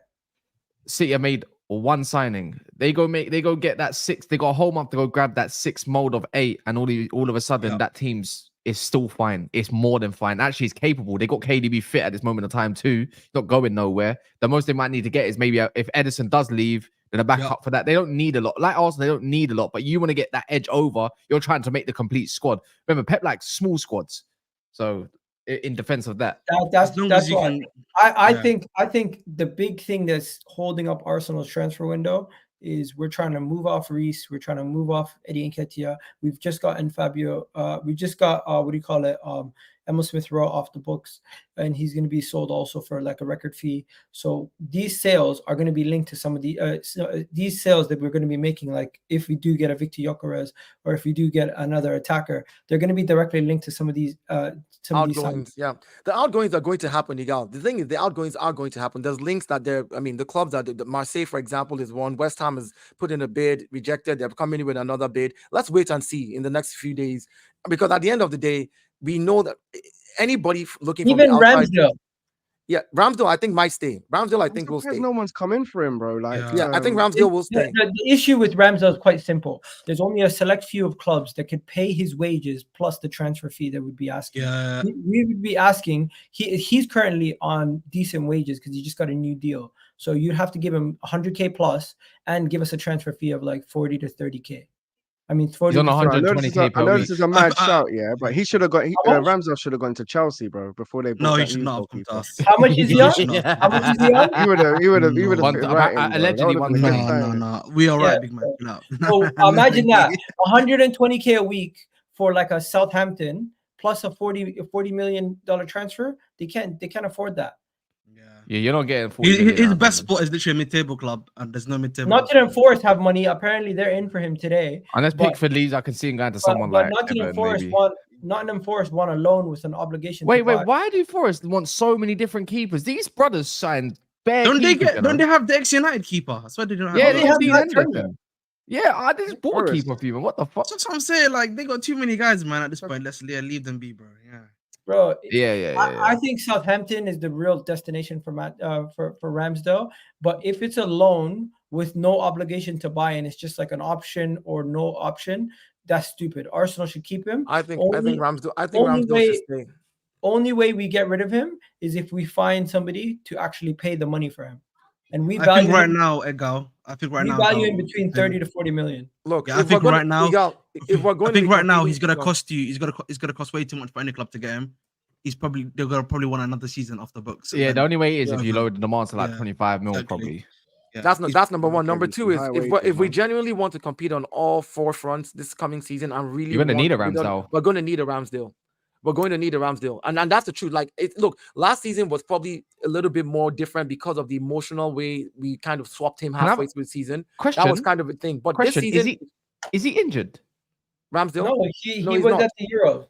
City have made one signing. They go get that 6. They got a whole month to go grab that 6 mold of 8, and all of a sudden Yeah. that team's is still fine. It's more than fine. Actually, it's capable. They got KDB fit at this moment of time too. Not going nowhere. The most they might need to get is maybe if Edison does leave, then a backup for that. They don't need a lot. Like Arsenal, they don't need a lot. But you want to get that edge over. You're trying to make the complete squad. Remember, Pep likes small squads. So in defense of that, That's As long as you why can. I Yeah. think the big thing that's holding up Arsenal's transfer window is we're trying to move off Reece, we're trying to move off Eddie Nketiah. We've just gotten Fabio. We just got what do you call it? Emil Smith Rowe off the books, and he's going to be sold also for like a record fee. So these sales are going to be linked to some of these sales that we're going to be making. Like if we do get a Victor Gyokeres or if we do get another attacker, they're going to be directly linked to some of these Outgoings, yeah. The outgoings are going to happen, Igal. The thing is, the outgoings are going to happen. There's links that they're, I mean, the clubs that Marseille, for example, is one. West Ham has put in a bid, rejected. They're coming in with another bid. Let's wait and see in the next few days. Because at the end of the day, we know that anybody looking from even the outside, Ramsdale. yeah, Ramsdale, I think might stay. Ramsdale, I think will Surprised stay. no one's come in for him, bro. Like, Yeah, I think Ramsdale will stay. The issue with Ramsdale is quite simple. There's only a select few of clubs that could pay his wages plus the transfer fee that would be asking. Yeah. We would be asking. He's currently on decent wages because he just got a new deal. So you'd have to give him 100K plus and give us a transfer fee of like 40 to 30K. I mean, 40 He's on to 30. 120K I know per this week. is a mad I- shout, yeah, but he should have got. How much? Ramsdale should have gone to Chelsea, bro, before they. No, bought he that should new not have come to goalkeeper. us. How much is he on? Yeah. How much is he on? He would have One- fit right in, bro. allegedly That one would've been a good thing. No, signing. no. We are right, Yeah. big man. Chill out. So imagine that 120K a week for like a Southampton plus a $40 million transfer. They can't afford that. Yeah, you're not getting 40 His million out of best him. spot is literally a mid-table club, and there's no mid-table. Nottingham Forest have money. Apparently, they're in for him today. Unless but- Pickford leaves, I can see him going to But, someone but like Nottingham Everton, Forest maybe. Nottingham Forest won a loan with an obligation. Wait, to buy. why do Forest want so many different keepers? These brothers signed bare Don't they keepers, you get? know? Don't they have the ex-United keeper? I swear they don't have. Yeah, that. they have Matt Dean Turner. Henderson. Yeah, I just bought a Forest. keeper for you, man. What the fuck? That's what I'm saying. Like they got too many guys, man. At this point, let's leave them be, bro. Yeah. Bro, Yeah. I think Southampton is the real destination for Ramsdale. But if it's a loan with no obligation to buy and it's just like an option or no option, that's stupid. Arsenal should keep him. I think Only- Ramsdale should stay. Only way we get rid of him is if we find somebody to actually pay the money for him. And we I value think right him, now, Edgar. I think right we now, value Gal, him between 30 to 40 million. Look, Yeah, I if think we're gonna- right now- Igal, if we're going I to think be right now competing- he's gonna cost you. It's gonna cost way too much for any club to get him. They're gonna probably want another season off the books. Yeah, the only way is if you Yeah. load the demand to like Yeah, 25 mil, exactly. probably. Yeah, That's he's- number one. Okay, Number with two some is high if wages, we man. genuinely want to compete on all 4 fronts this coming season, and really You're gonna want need a to be done, Ramsdale. we're going to need a Ramsdale. We're going to need a Ramsdale, and that's the truth. Like, look, last season was probably a little bit more different because of the emotional way we kind of swapped him I have halfway a through the season. Question. That was kind of a thing. But Question. this season, Is he injured? Ramsdale. No, he No, he's was not. at the Euros.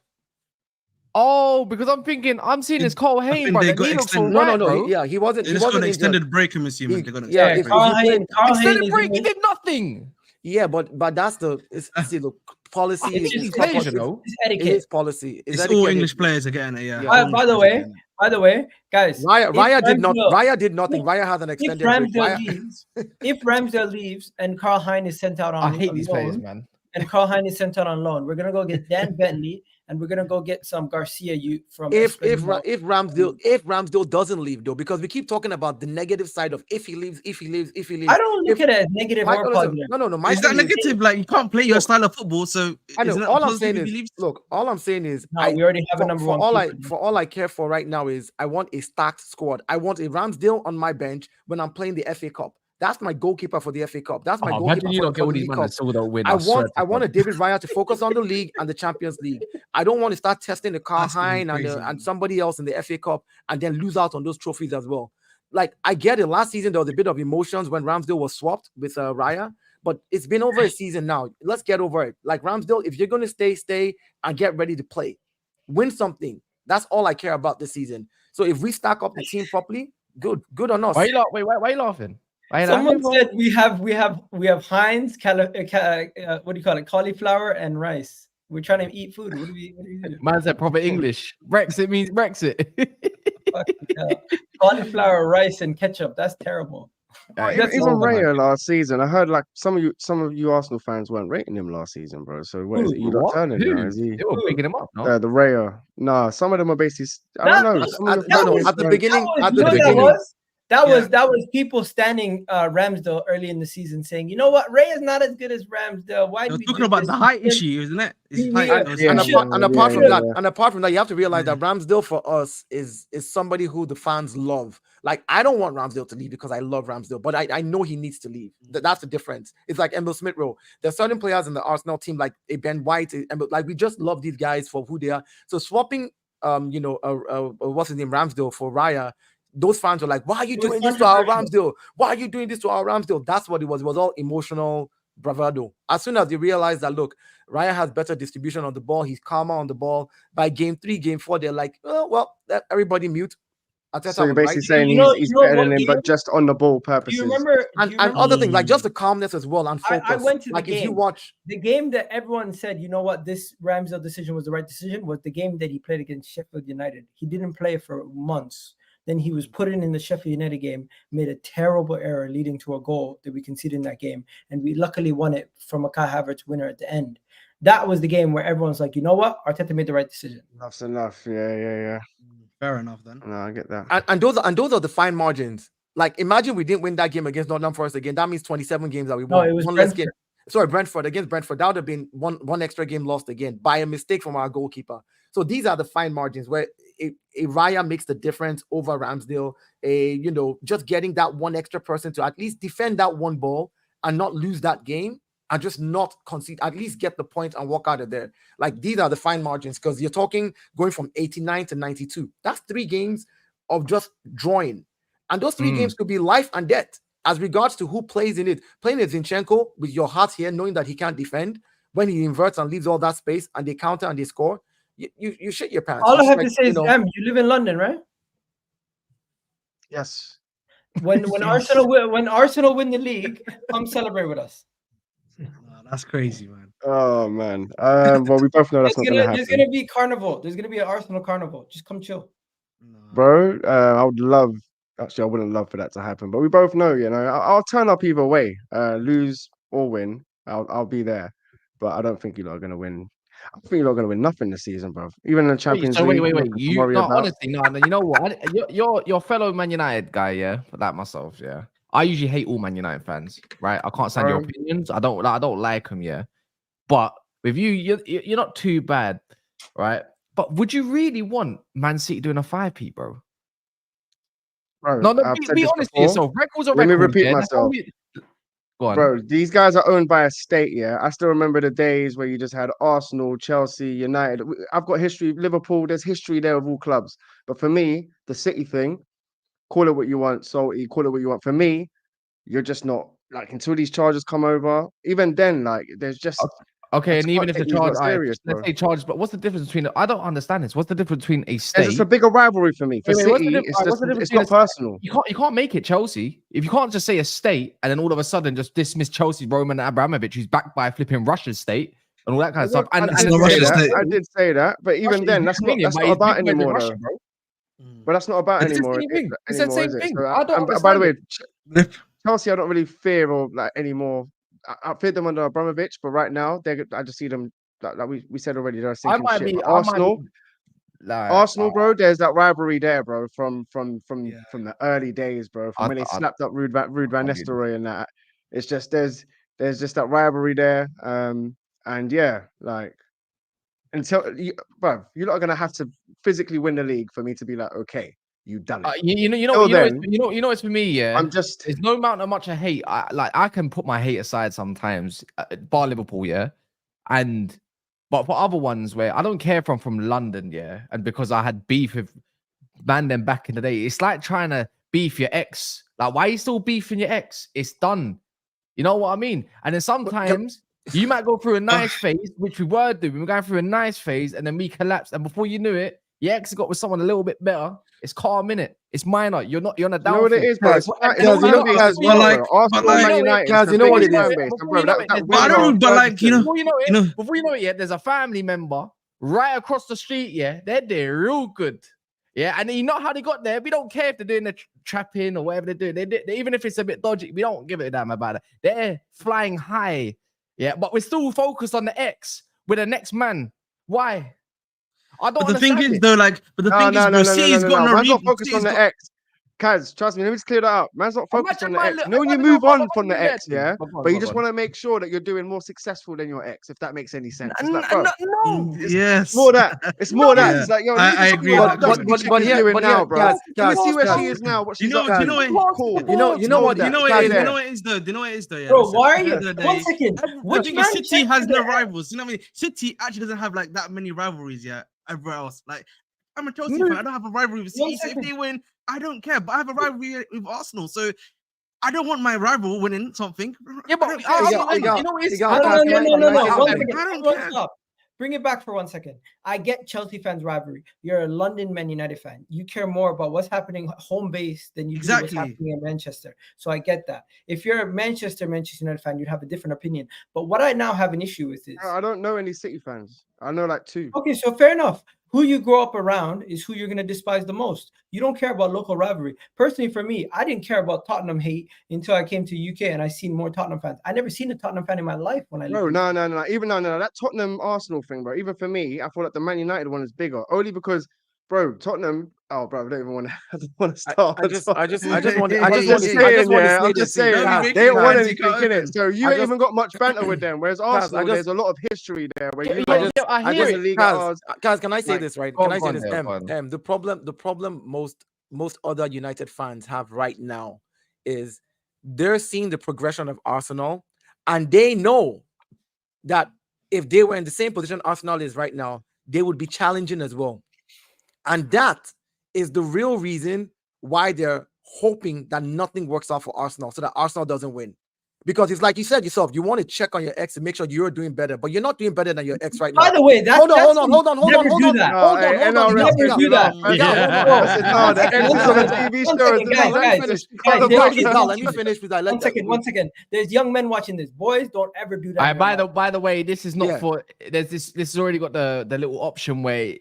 Oh, because I'm seeing his Cole Hayne, think bro. they He got looks all extended- right, No. bro. Yeah, he wasn't. They He just got wasn't an injured. extended break, I'm assuming. He- They're gonna yeah, extend if the Carl break. Hayne, Carl Hayne Extended is break, he in- did nothing. Yeah, but that's the see, look, policy. It's is his not players, policy, you know. it's It etiquette. is policy. It's all etiquette. English players are getting it. Yeah. Yeah. all By English the players way, are getting it. By the way, guys, Raya did not. Ramsdale- Raya did nothing. Raya had an if extended break. Ramsdale Raya- leaves, if Ramsdale leaves and Carl Hein is sent out I on hate these players, loan, man. and Carl Hein is sent out on loan, we're gonna go get Dan Bentley and we're gonna go get some Garcia from if Espanyol. Ramsdale doesn't leave though, because we keep talking about the negative side of if he leaves. I don't look at it as negative or positive. No. My Is that thing is- negative? Like you can't play your style of football, so I know. isn't that All I'm positive saying if is, he leaves? look. All I'm saying is, No, we already have a number for one. all keeper. for all I care for right now is I want a stacked squad. I want a Ramsdale on my bench when I'm playing the FA Cup. That's my goalkeeper for the FA Cup. That's my Oh, goalkeeper imagine you for, don't get for all the these League men Cup. that still don't win. I swear to want a God. David Raya to focus on the league and the Champions League. I don't want to start testing the Carl That's gonna be Hein crazy, man. and somebody else in the FA Cup and then lose out on those trophies as well. Like, I get it. Last season, there was a bit of emotions when Ramsdale was swapped with Raya, but it's been over a season now. Let's get over it. Like, Ramsdale, if you're going to stay and get ready to play. Win something. That's all I care about this season. So if we stack up the team properly, good on us. Why are you laughing? Why you Someone laughing, bro? said we have Heinz, what do you call it? Cauliflower and rice. We're trying to eat food. What do we do? Man said proper English. Brexit means Brexit. Fucking hell. Cauliflower, rice, and ketchup. That's terrible. Alright, That's Even over, man. Raya last season, I heard like some of you Arsenal fans weren't rating him last season, bro. So what is it? You lot What? turning Who? now? Is he They were picking him up, no? the Raya? Nah, some of them are basically. I don't know. Some of your At the fans- beginning, That was people standing Ramsdale early in the season saying, you know what, Ray is not as good as Ramsdale. Why You're do we talking do about this? the height issue, isn't it? It's Yeah. height. And- Those and issues. apart from yeah, that, yeah. and apart from that, you have to realize that Ramsdale for us is somebody who the fans love. Like, I don't want Ramsdale to leave because I love Ramsdale, but I know he needs to leave. That's the difference. It's like Emil Smith Rowe. There's certain players in the Arsenal team, like a Ben White, like we just love these guys for who they are. So swapping, what's his name, Ramsdale for Raya. Those fans were like, why are you It was doing this to our controversial. Ramsdale? Why are you doing this to our Ramsdale? That's what it was. It was all emotional bravado. As soon as they realized that, look, Raya has better distribution on the ball, he's calmer on the ball. By game 3, game 4, they're like, oh, well, let everybody mute. Arteta So you're was basically right. saying You know he's what better than him, game? but just on the ball Do you purposes. remember? And other things, like just the calmness as well and focus. I went to the like, if you game. watch, The game that everyone said, you know what, this Ramsdale decision was the right decision, was the game that he played against Sheffield United. He didn't play for months. Then he was put in the Sheffield United game, made a terrible error leading to a goal that we conceded in that game. And we luckily won it from a Kai Havertz winner at the end. That was the game where everyone's like, you know what, Arteta made the right decision. Enough's enough. Yeah. Fair enough then. No, I get that. and those are the fine margins. Like, imagine we didn't win that game against Nottingham Forest again. That means 27 games that we won. No, it was One less Brentford. game. Sorry, Brentford against Brentford. That would have been one extra game lost again by a mistake from our goalkeeper. So these are the fine margins where a Raya makes the difference over Ramsdale. Just getting that one extra person to at least defend that one ball and not lose that game and just not concede, at least get the point and walk out of there. Like, these are the fine margins, because you're talking going from 89 to 92. That's 3 games of just drawing. And those 3 games could be life and death as regards to who plays in it. Playing at Zinchenko with your heart here, knowing that he can't defend, when he inverts and leaves all that space and they counter and they score, you shit your pants. All I You have just, to say is, you live in London, right? Yes. When Arsenal win the league, come celebrate with us. No, that's crazy, man. Oh man. Well, we both know that's not gonna There's happen, gonna be carnival. There's gonna be an Arsenal carnival. Just come chill. No. bro. I would love. Actually, I wouldn't love for that to happen, but we both know, I'll turn up either way, lose or win. I'll be there, but I don't think you lot are gonna win. I think you're not gonna win nothing this season, bro. Even in the Champions League. Wait. nothing to You worry no, about. honestly, no. You know what? You're fellow Man United guy, yeah. Like myself, yeah. I usually hate all Man United fans, right? I can't stand your Bro. opinions. I don't like them, yeah. But with you, you're not too bad, right? But would you really want Man City doing a 5p, bro? Bro, No, I've said be this honest with before. yourself. Records are Let me records. repeat Yeah? That's how myself. Go on. Bro, these guys are owned by a state, yeah. I still remember the days where you just had Arsenal, Chelsea, United. I've got history, Liverpool, there's history there of all clubs. But for me, the City thing, call it what you want, salty, call it what you want. For me, you're just not, like, until these charges come over, even then, like, there's just Okay, I and even can't if the take these charge, lot serious, let's bro. say charge, but what's the difference between? I don't understand this. What's the difference between a There's state? just a bigger rivalry for me. For Wait, what's the City, diff- it's alright, just what's the difference it's not between personal. You can't make it Chelsea if you can't just say a state and then all of a sudden just dismiss Chelsea, Roman Abramovich, who's backed by flipping Russia's state and all that kind of stuff. And It's and not then Russia's say state. I did say that, but even Russia, then, he's Ukrainian, that's but not he's about big in anymore, Russia, though. bro. But that's not about It's the anymore. same thing. It's the Anymore, same is it? thing. So, I don't and by the way, understand Chelsea, I don't really fear or like anymore. I feared them under Abramovich, but right now, I just see them like we said already. They're a sinking ship. But Arsenal, bro. There's that rivalry there, bro. From the early days, bro. From when they slapped up Ruud van Nistelrooy and that. It's just there's just that rivalry there. And yeah, like until you lot are gonna have to physically win the league for me to be like, okay. you done it. You know, it's for me. Yeah, I'm just there's no amount of much I hate. I can put my hate aside sometimes. Bar Liverpool, yeah, but for other ones where I don't care if I'm from London, yeah, and because I had beef with them back in the day, it's like trying to beef your ex. Like, why are you still beefing your ex? It's done. You know what I mean? And then sometimes you might go through a nice phase, which we were doing. We were going through a nice phase, and then we collapsed. And before you knew it, your ex got with someone a little bit better. It's calm, innit? It's minor. You're on a downfall. you know what it is, bro. It's Kaz, fan you know- base Kaz, as well, but bro. Arsenal, like- Man United. Kaz, you know what it is. Fan base. And bro, that But I don't know, but like, you know, Before you know it, you know, there's a family member right across the street. Yeah, they're there real good. Yeah, and you know how they got there. We don't care if they're doing the trapping or whatever they're doing. They even if it's a bit dodgy, we don't give a damn about it. They're flying high. Yeah, but we're still focused on the X with the next man. Why? I don't. But the thing understand is, it. though, like, but the thing is, bro, City's got no Man's not reason. focused on the X. Kaz, trust me, let me just clear that up. Man's not focused Imagine on the my X. little- No, when you imagine move my on mum from the doing that X, to me. yeah, Go on, but you go just on. want to make sure that you're doing more successful than your ex, if that makes any sense. It's like, No, bro, no. Yes. more that. It's more that. Yeah. It's like, yo, I you agree what with the that. Dutch But chick is here, doing but now, here, bro. Kaz, Can we see where Kaz, she is now? What You she's know, up you to? know what? Cool. You know what? You know what Kaz, it is. there. You know what it is though. You know what it is though. Yeah, Bro, listen, why are at the you? end of the 1 day, second. I Which think man City checked has no the- rivals. You know what I mean? City actually doesn't have like that many rivalries yet. Everywhere else, like, I'm a Chelsea fan. I don't have a rivalry with 1 City. So if second. they win, I don't care. But I have a rivalry with Arsenal. So I don't want my rival winning something. Yeah, but I don't care. you got- know you what it is? got- No, Kaz, no, no, no, no, no. 1 second. I don't Everyone care. stop. Bring it back for 1 second. I get Chelsea fans' rivalry. You're a London Man United fan. You care more about what's happening home base than you do what's Exactly. happening in Manchester. So I get that. If you're a Manchester United fan, you'd have a different opinion. But what I now have an issue with is I don't know any City fans. I know like two. okay, so fair enough. Who you grow up around is who you're going to despise the most. You don't care about local rivalry. Personally, for me, I didn't care about Tottenham hate until I came to UK and I seen more Tottenham fans. I never seen a Tottenham fan in my life when I Bro, lived. no. Even no, that Tottenham Arsenal thing, bro. Even for me, I feel like the Man United one is bigger. Only because, bro, Tottenham. Oh, bro, I don't even want to. I don't want to start. I just want to I'm say just saying, Kaz, they don't want Kaz, anything in it. So you I ain't just- even got much banter with them. Whereas Arsenal, just- there's a lot of history there. Where you I hear just it. league Kaz, can I say like, this right? go Can on, I go say on, this? yeah, go on. The problem most other United fans have right now is they're seeing the progression of Arsenal, and they know that if they were in the same position Arsenal is right now, they would be challenging as well. And that is the real reason why they're hoping that nothing works out for Arsenal so that Arsenal doesn't win. Because it's like you said yourself, you want to check on your ex and make sure you're doing better, but you're not doing better than your ex right now. By the way, that's Hold on. never Never do that. do that. No, the ex is on the TV show. Let me finish with that. 1 second, 1 second. There's young men watching this. Boys, don't ever do that. All right, in your life. by the way, this is not Yeah. for. There's this. This has already got the little option where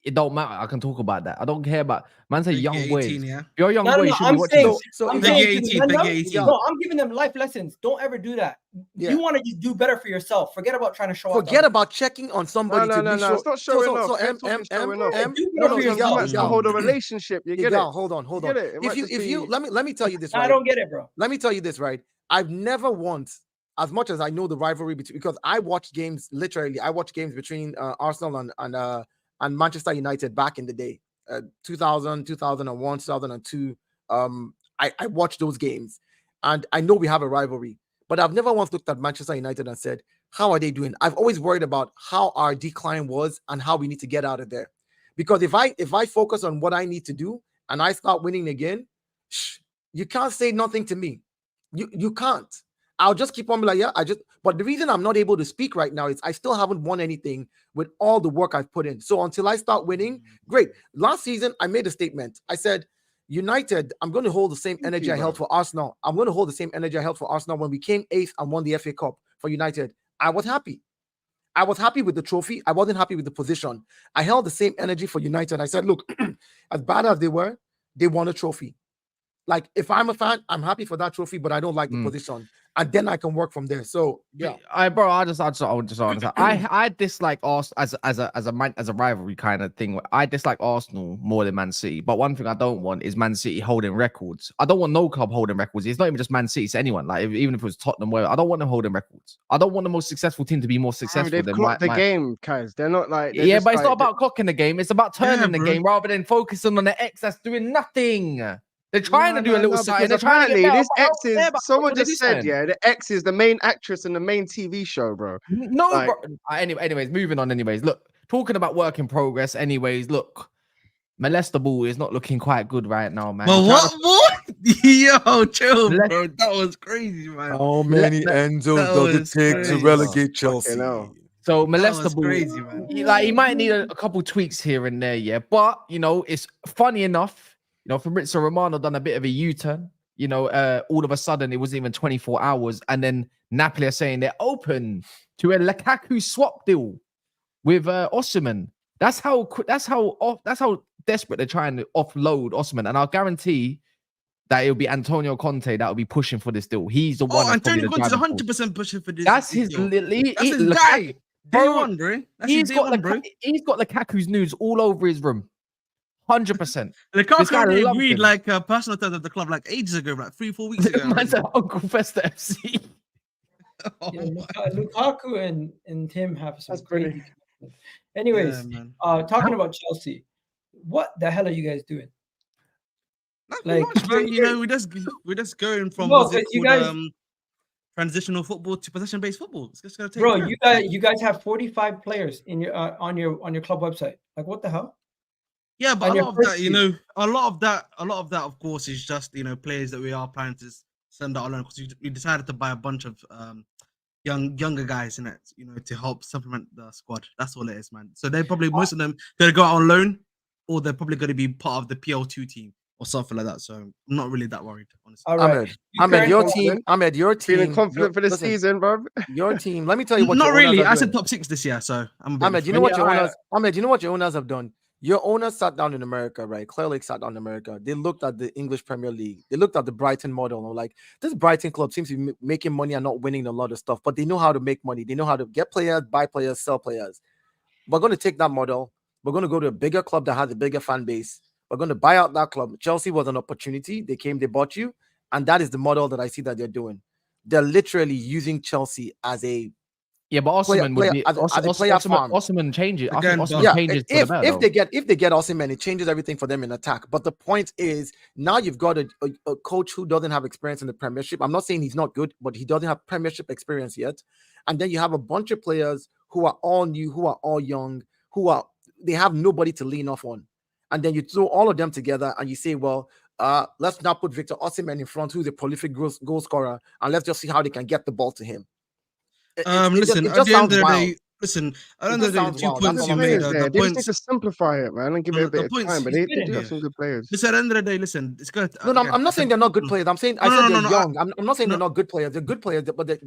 it don't matter. I can talk about that. I don't care about. Man, say young boys. 18, yeah. If you're a young No, boy, no, you should be I'm watching saying, this. So I'm if saying Big to 18, men big now, 18. no, I'm giving them life lessons. Don't ever do that. Yeah. You want to just do better for yourself. Forget about trying to show off. Forget about checking on somebody No, to make sure. it's not showing off. So They're talking showing off. Do No, better for you yourself. might still hold a relationship. You get it? Hold on. Get it? It might If just you be- let me tell you this I right. don't get it, bro. Let me tell you this right. I've never once, as much as I know the rivalry between, because I watched games literally. I watched games between Arsenal and Manchester United back in the day, 2000, 2001, 2002. I watched those games, and I know we have a rivalry. But I've never once looked at Manchester United and said, "How are they doing?" I've always worried about how our decline was and how we need to get out of there. Because if I focus on what I need to do and I start winning again, you can't say nothing to me. You can't. I'll just keep on being like, but the reason I'm not able to speak right now is I still haven't won anything with all the work I've put in. So until I start winning, great. Last season, I made a statement. I said, United, I'm going to hold the same energy I held for Arsenal. I'm going to hold the same energy I held for Arsenal when we came 8th and won the FA Cup for United. I was happy. I was happy with the trophy. I wasn't happy with the position. I held the same energy for United. I said, look, as bad as they were, they won a trophy. Like, if I'm a fan, I'm happy for that trophy, but I don't like the position. and then I can work from there. So yeah, I just understand. I dislike Arsenal as a rivalry kind of thing. I dislike Arsenal more than Man City. But one thing I don't want is Man City holding records. I don't want no club holding records. It's not even just Man City. It's anyone. Like even if it was Tottenham, where I don't want them holding records. I don't want the most successful team to be more successful They've than clocked the game, guys. They're not like yeah, but it's not about clocking the game. It's about turning the bro. game rather than focusing on the X that's doing nothing. They're trying to do a little something. Because They're trying to apparently get better, this but I X don't care is about someone what they're just said, doing. yeah, the X is the main actress in the main TV show, bro. No, Like- bro. Anyways, moving on. Anyways, look, talking about work in progress. Anyways, look, Molester Ball is not looking quite good right now, man. But He's what, trying boy? Yo, chill, Let- bro. That was crazy, man. how many Enzos that does it was take crazy. to relegate Chelsea? Fucking hell. So That Molester was Ball, crazy, man. he might need a couple tweaks here and there, yeah. But you know, it's funny enough, you know, Fabrizio Romano done a bit of a U-turn. You know, all of a sudden it wasn't even 24 hours, and then Napoli are saying they're open to a Lukaku swap deal with Osimhen. That's how desperate they're trying to offload Osimhen, and I'll guarantee that it'll be Antonio Conte that will be pushing for this deal. He's the one. Oh, that's probably Antonio the Conte's driving force. 100% pushing for this. That's this his. deal. That's his Lukaku- guy. Day Bro, one, bro. That's his He's day got one, bro. Lukaku's news all over his room. 100%. Lukaku this guy already loves agreed him. like personal terms of the club like ages ago, like 3-4 weeks ago. Man said Uncle Festa FC. Oh, Yeah, Lukaku and Tim have some That's crazy. brilliant. Anyways, yeah, man. talking about Chelsea, what the hell are you guys doing? Nothing like, much, bro. you- You know, we're just going from No, what's it but you called, guys- transitional football to possession-based football. It's just gonna take Bro, time. you guys have 45 players in your on your club website. Like, what the hell? Yeah, but on a your lot of first that, you know, a lot of that, of course, is just players that we are planning to send out alone because we decided to buy a bunch of younger guys in it, to help supplement the squad. That's all it is, man. So they're probably most of them gonna go out on loan, or they're probably gonna be part of the PL2 team or something like that. So I'm not really that worried, honestly. All right. Ahmed, your confident? team, Feeling confident for the listen, season, bro. Your team. Let me tell you what. Not your really. owners are I said doing. top 6 this year, so I'm a bit Ahmed, you know what your Yeah, owners. Ahmed, you know what your owners have done. Your owners sat down in America, right? Clearly sat down in America. They looked at the English Premier League. They looked at the Brighton model and were like, this Brighton club seems to be making money and not winning a lot of stuff, but they know how to make money. They know how to get players, buy players, sell players. We're going to take that model. We're going to go to a bigger club that has a bigger fan base. We're going to buy out that club. Chelsea was an opportunity. They came, they bought you. And that is the model that I see that they're doing. They're literally using Chelsea as a Yeah, but Osimhen would be as a player farm. Osimhen changes. I Again, think but- Osimhen Yeah, changes for the better. if they get Osimhen, it changes everything for them in attack. But the point is, now you've got a coach who doesn't have experience in the Premiership. I'm not saying he's not good, but he doesn't have Premiership experience yet. And then you have a bunch of players who are all new, who are all young, they have nobody to lean off on. And then you throw all of them together and you say, well, let's now put Victor Osimhen in front, who's a prolific goal scorer, and let's just see how they can get the ball to him. Listen, at the end of the day, listen, at the end of the day, the 2 wild. points That's you all I'm made, saying. the They just need points. to simplify it, man, and give it a The bit of points time. But he's they do been have some good players. Listen, at the end of the day, listen, it's good. No, I'm not saying they're not good players. I'm saying I said they're young. I'm not saying no. they're not good players. They're good players, but they're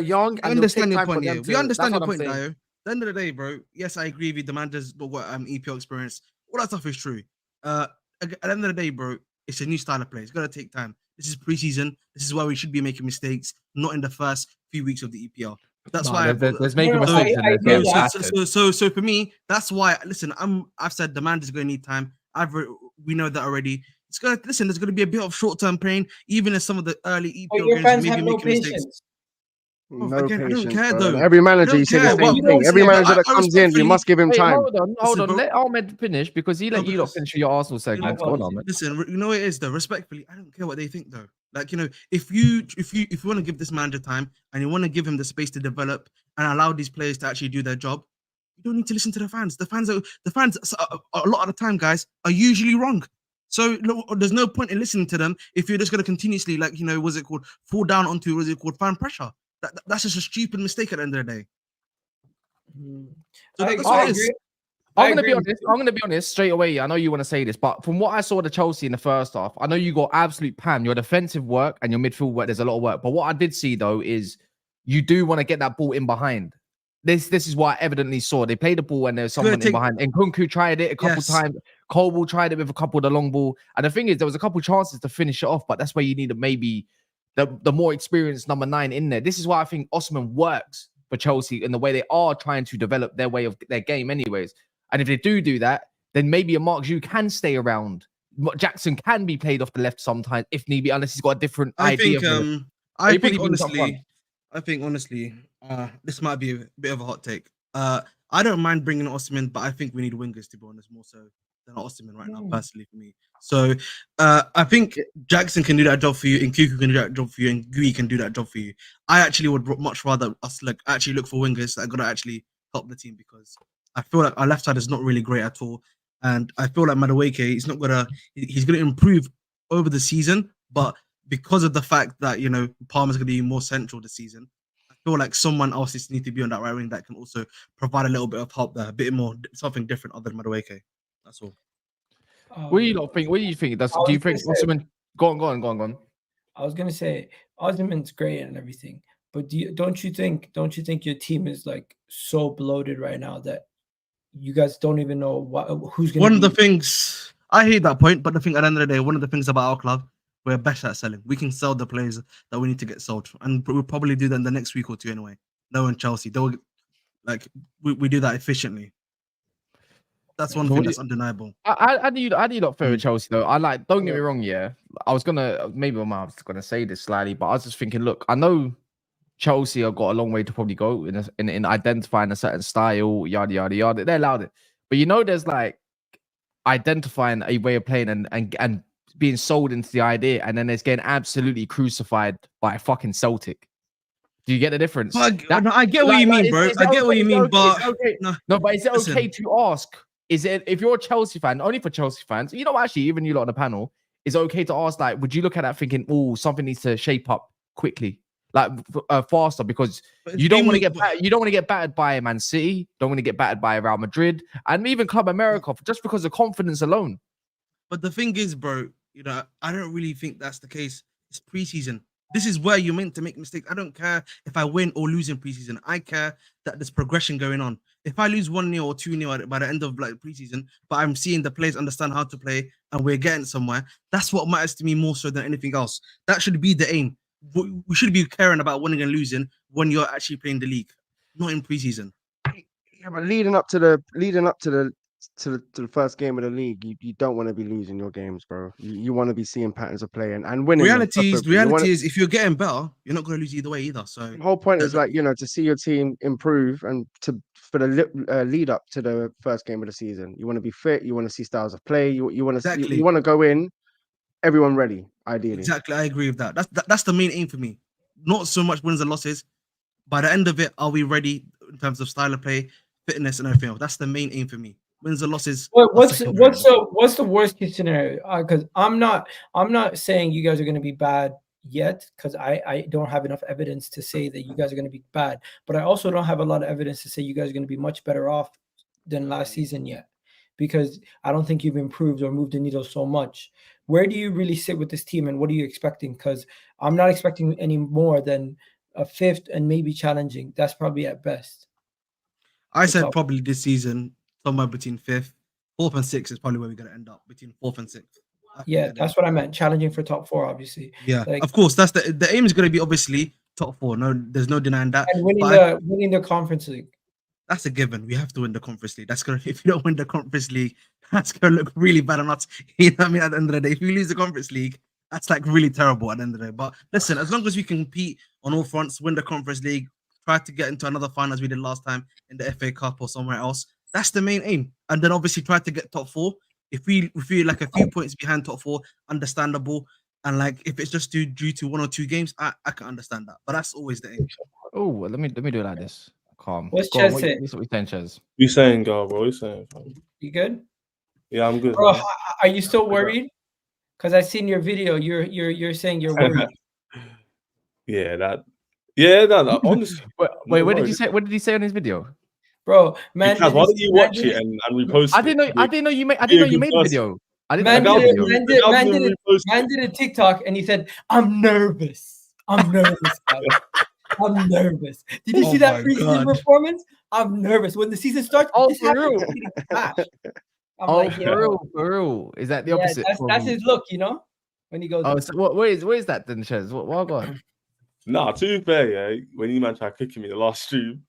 young We and understand they'll your take time for point, yeah. them We to- understand that's your what I'm point, saying. Dio. At the end of the day, bro, yes, I agree with you. The man does got EPL experience. All that stuff is true. At the end of the day, bro, it's a new style of play. It's gonna take time. This is preseason. This is why we should be making mistakes, not in the first few weeks of the EPL. That's why there's making No, no, mistakes. I in hear there. that. so for me, that's why. Listen, I've said the man is going to need time. We know that already. It's gonna listen. There's going to be a bit of short-term pain, even in some of the early But EPL your games. fans Maybe have no making mistakes. patience. Oh, No again, I don't patience, care, bro. though. And every I manager, don't you say care. the same What- thing. Every I- manager I that comes in, you respectfully- must give him Wait, time. hold on. Listen, bro. Let Ahmed finish because he let No, you lot because- finish your Arsenal segment. Go on, Ahmed. Listen, you know what it is though. Respectfully, I don't care what they think though. Like, if you want to give this manager time and you want to give him the space to develop and allow these players to actually do their job, you don't need to listen to the fans. The fans a lot of the time, guys, are usually wrong. So there's no point in listening to them if you're just going to continuously, fall down onto fan pressure. That's just a stupid mistake at the end of the day. So that's what it is. I'm gonna be honest straight away. I know you want to say this, but from what I saw the Chelsea in the first half, I know you got absolute Pam. Your defensive work and your midfield work, there's a lot of work. But what I did see though is you do want to get that ball in behind. This is what I evidently saw. They played the ball and there's someone in behind. And Nkunku tried it a couple times. Colball tried it with a couple of the long ball. And the thing is, there was a couple chances to finish it off, but that's where you need to maybe the more experienced number 9 in there. This is why I think Osimhen works for Chelsea in the way they are trying to develop their way of their game anyways. And if they do that, then maybe a Mark Zhu can stay around. Jackson can be played off the left sometimes if need be, unless he's got a different idea. I think honestly, this might be a bit of a hot take. I don't mind bringing Osimhen, but I think we need wingers, to be honest, more so than Osimhen right now, personally, for me. So I think Jackson can do that job for you, and Nkunku can do that job for you, and Gui can do that job for you. I actually would much rather us actually look for wingers that are gonna actually help the team, because I feel like our left side is not really great at all, and I feel like Madueke, he's gonna improve over the season, but because of the fact that Palmer's gonna be more central this season, I feel like someone else needs to be on that right wing that can also provide a little bit of help there, a bit more, something different other than Madueke. That's all. What do you not think? What do you think? Do you think Osimhen? Go on. I was gonna say Osimhen's great and everything, but don't you think your team is like so bloated right now that you guys don't even know who's gonna? One of the things I hate that point, but the thing at the end of the day, one of the things about our club, we're best at selling. We can sell the players that we need to get sold, and we'll probably do that in the next week or two anyway. No, in Chelsea, we do that efficiently. That's one thing that's undeniable. I do not favor Chelsea though. Don't get me wrong, yeah. I was gonna say this slightly, but I was just thinking, look, I know Chelsea have got a long way to probably go in identifying a certain style, yada yada yada. They allowed it, but there's like identifying a way of playing and being sold into the idea, and then it's getting absolutely crucified by fucking Celtic. Do you get the difference? I get what you mean, bro. I get what you mean, but but is it okay to ask? Is it, if you're a Chelsea fan, only for Chelsea fans, actually, even you lot on the panel, is it okay to ask, like, would you look at that thinking, oh, something needs to shape up quickly, like faster, because you don't want to get battered by Man City, don't want to get battered by Real Madrid, and even Club America, just because of confidence alone. But the thing is, bro, I don't really think that's the case. It's preseason. This is where you're meant to make mistakes. I don't care if I win or lose in preseason. I care that there's progression going on. If I lose 1-0 or 2-0 by the end of preseason, but I'm seeing the players understand how to play and we're getting somewhere, that's what matters to me more so than anything else. That should be the aim. We should be caring about winning and losing when you're actually playing the league, not in preseason. Yeah, but leading up to the first game of the league, you don't want to be losing your games, bro. You want to be seeing patterns of play and winning. Reality is, if you're getting better, you're not going to lose either way either. So the whole point is to see your team improve and for the lead up to the first game of the season. You want to be fit. You want to see styles of play. You want to go in, everyone ready. Ideally, exactly. I agree with that. That's the main aim for me. Not so much wins and losses. By the end of it, are we ready in terms of style of play, fitness, and everything else? That's the main aim for me. Wins or losses. What's the worst case scenario? Because I'm not saying you guys are going to be bad yet, because I don't have enough evidence to say that you guys are going to be bad, but I also don't have a lot of evidence to say you guys are going to be much better off than last season yet, because I don't think you've improved or moved the needle so much. Where do you really sit with this team, and what are you expecting? Because I'm not expecting any more than a 5th and maybe challenging. That's probably at best. I said probably this season somewhere between 5th, 4th and 6th is probably where we're going to end up, between 4th and 6th. Yeah, that's what I meant. Challenging for top 4, obviously. Yeah, of course. That's the aim is going to be obviously top 4. No, there's no denying that. And winning the Conference League. That's a given. We have to win the Conference League. If you don't win the Conference League, that's going to look really bad on us. You know what I mean? At the end of the day, if you lose the Conference League, that's really terrible at the end of the day. But listen, as long as we can compete on all fronts, win the Conference League, try to get into another final as we did last time in the FA Cup or somewhere else, that's the main aim. And then obviously try to get top 4. If we feel like a few points behind top 4, understandable. And if it's just due to 1 or 2 games, I can understand that. But that's always the aim. Oh, let me do it like this. Calm. What's Chez saying? What you saying, Chez? You saying, girl, bro? You saying? You good? Yeah, I'm good. Bro, are you still worried? Because I seen your video. You're saying you're worried. No, honestly. Wait, what did you say? What did he say on his video? Bro, man, why don't you watch it and repost it? I didn't know you made a video. Man did a TikTok and he said, "I'm nervous. I'm nervous. I'm nervous." Did you see that preseason performance? I'm nervous. When the season starts, for real. I'm for real. Is that the opposite? That's his look, when he goes. Oh, so where is that then, Chez? What got? Nah, to be fair, yeah, when you man tried kicking me the last stream,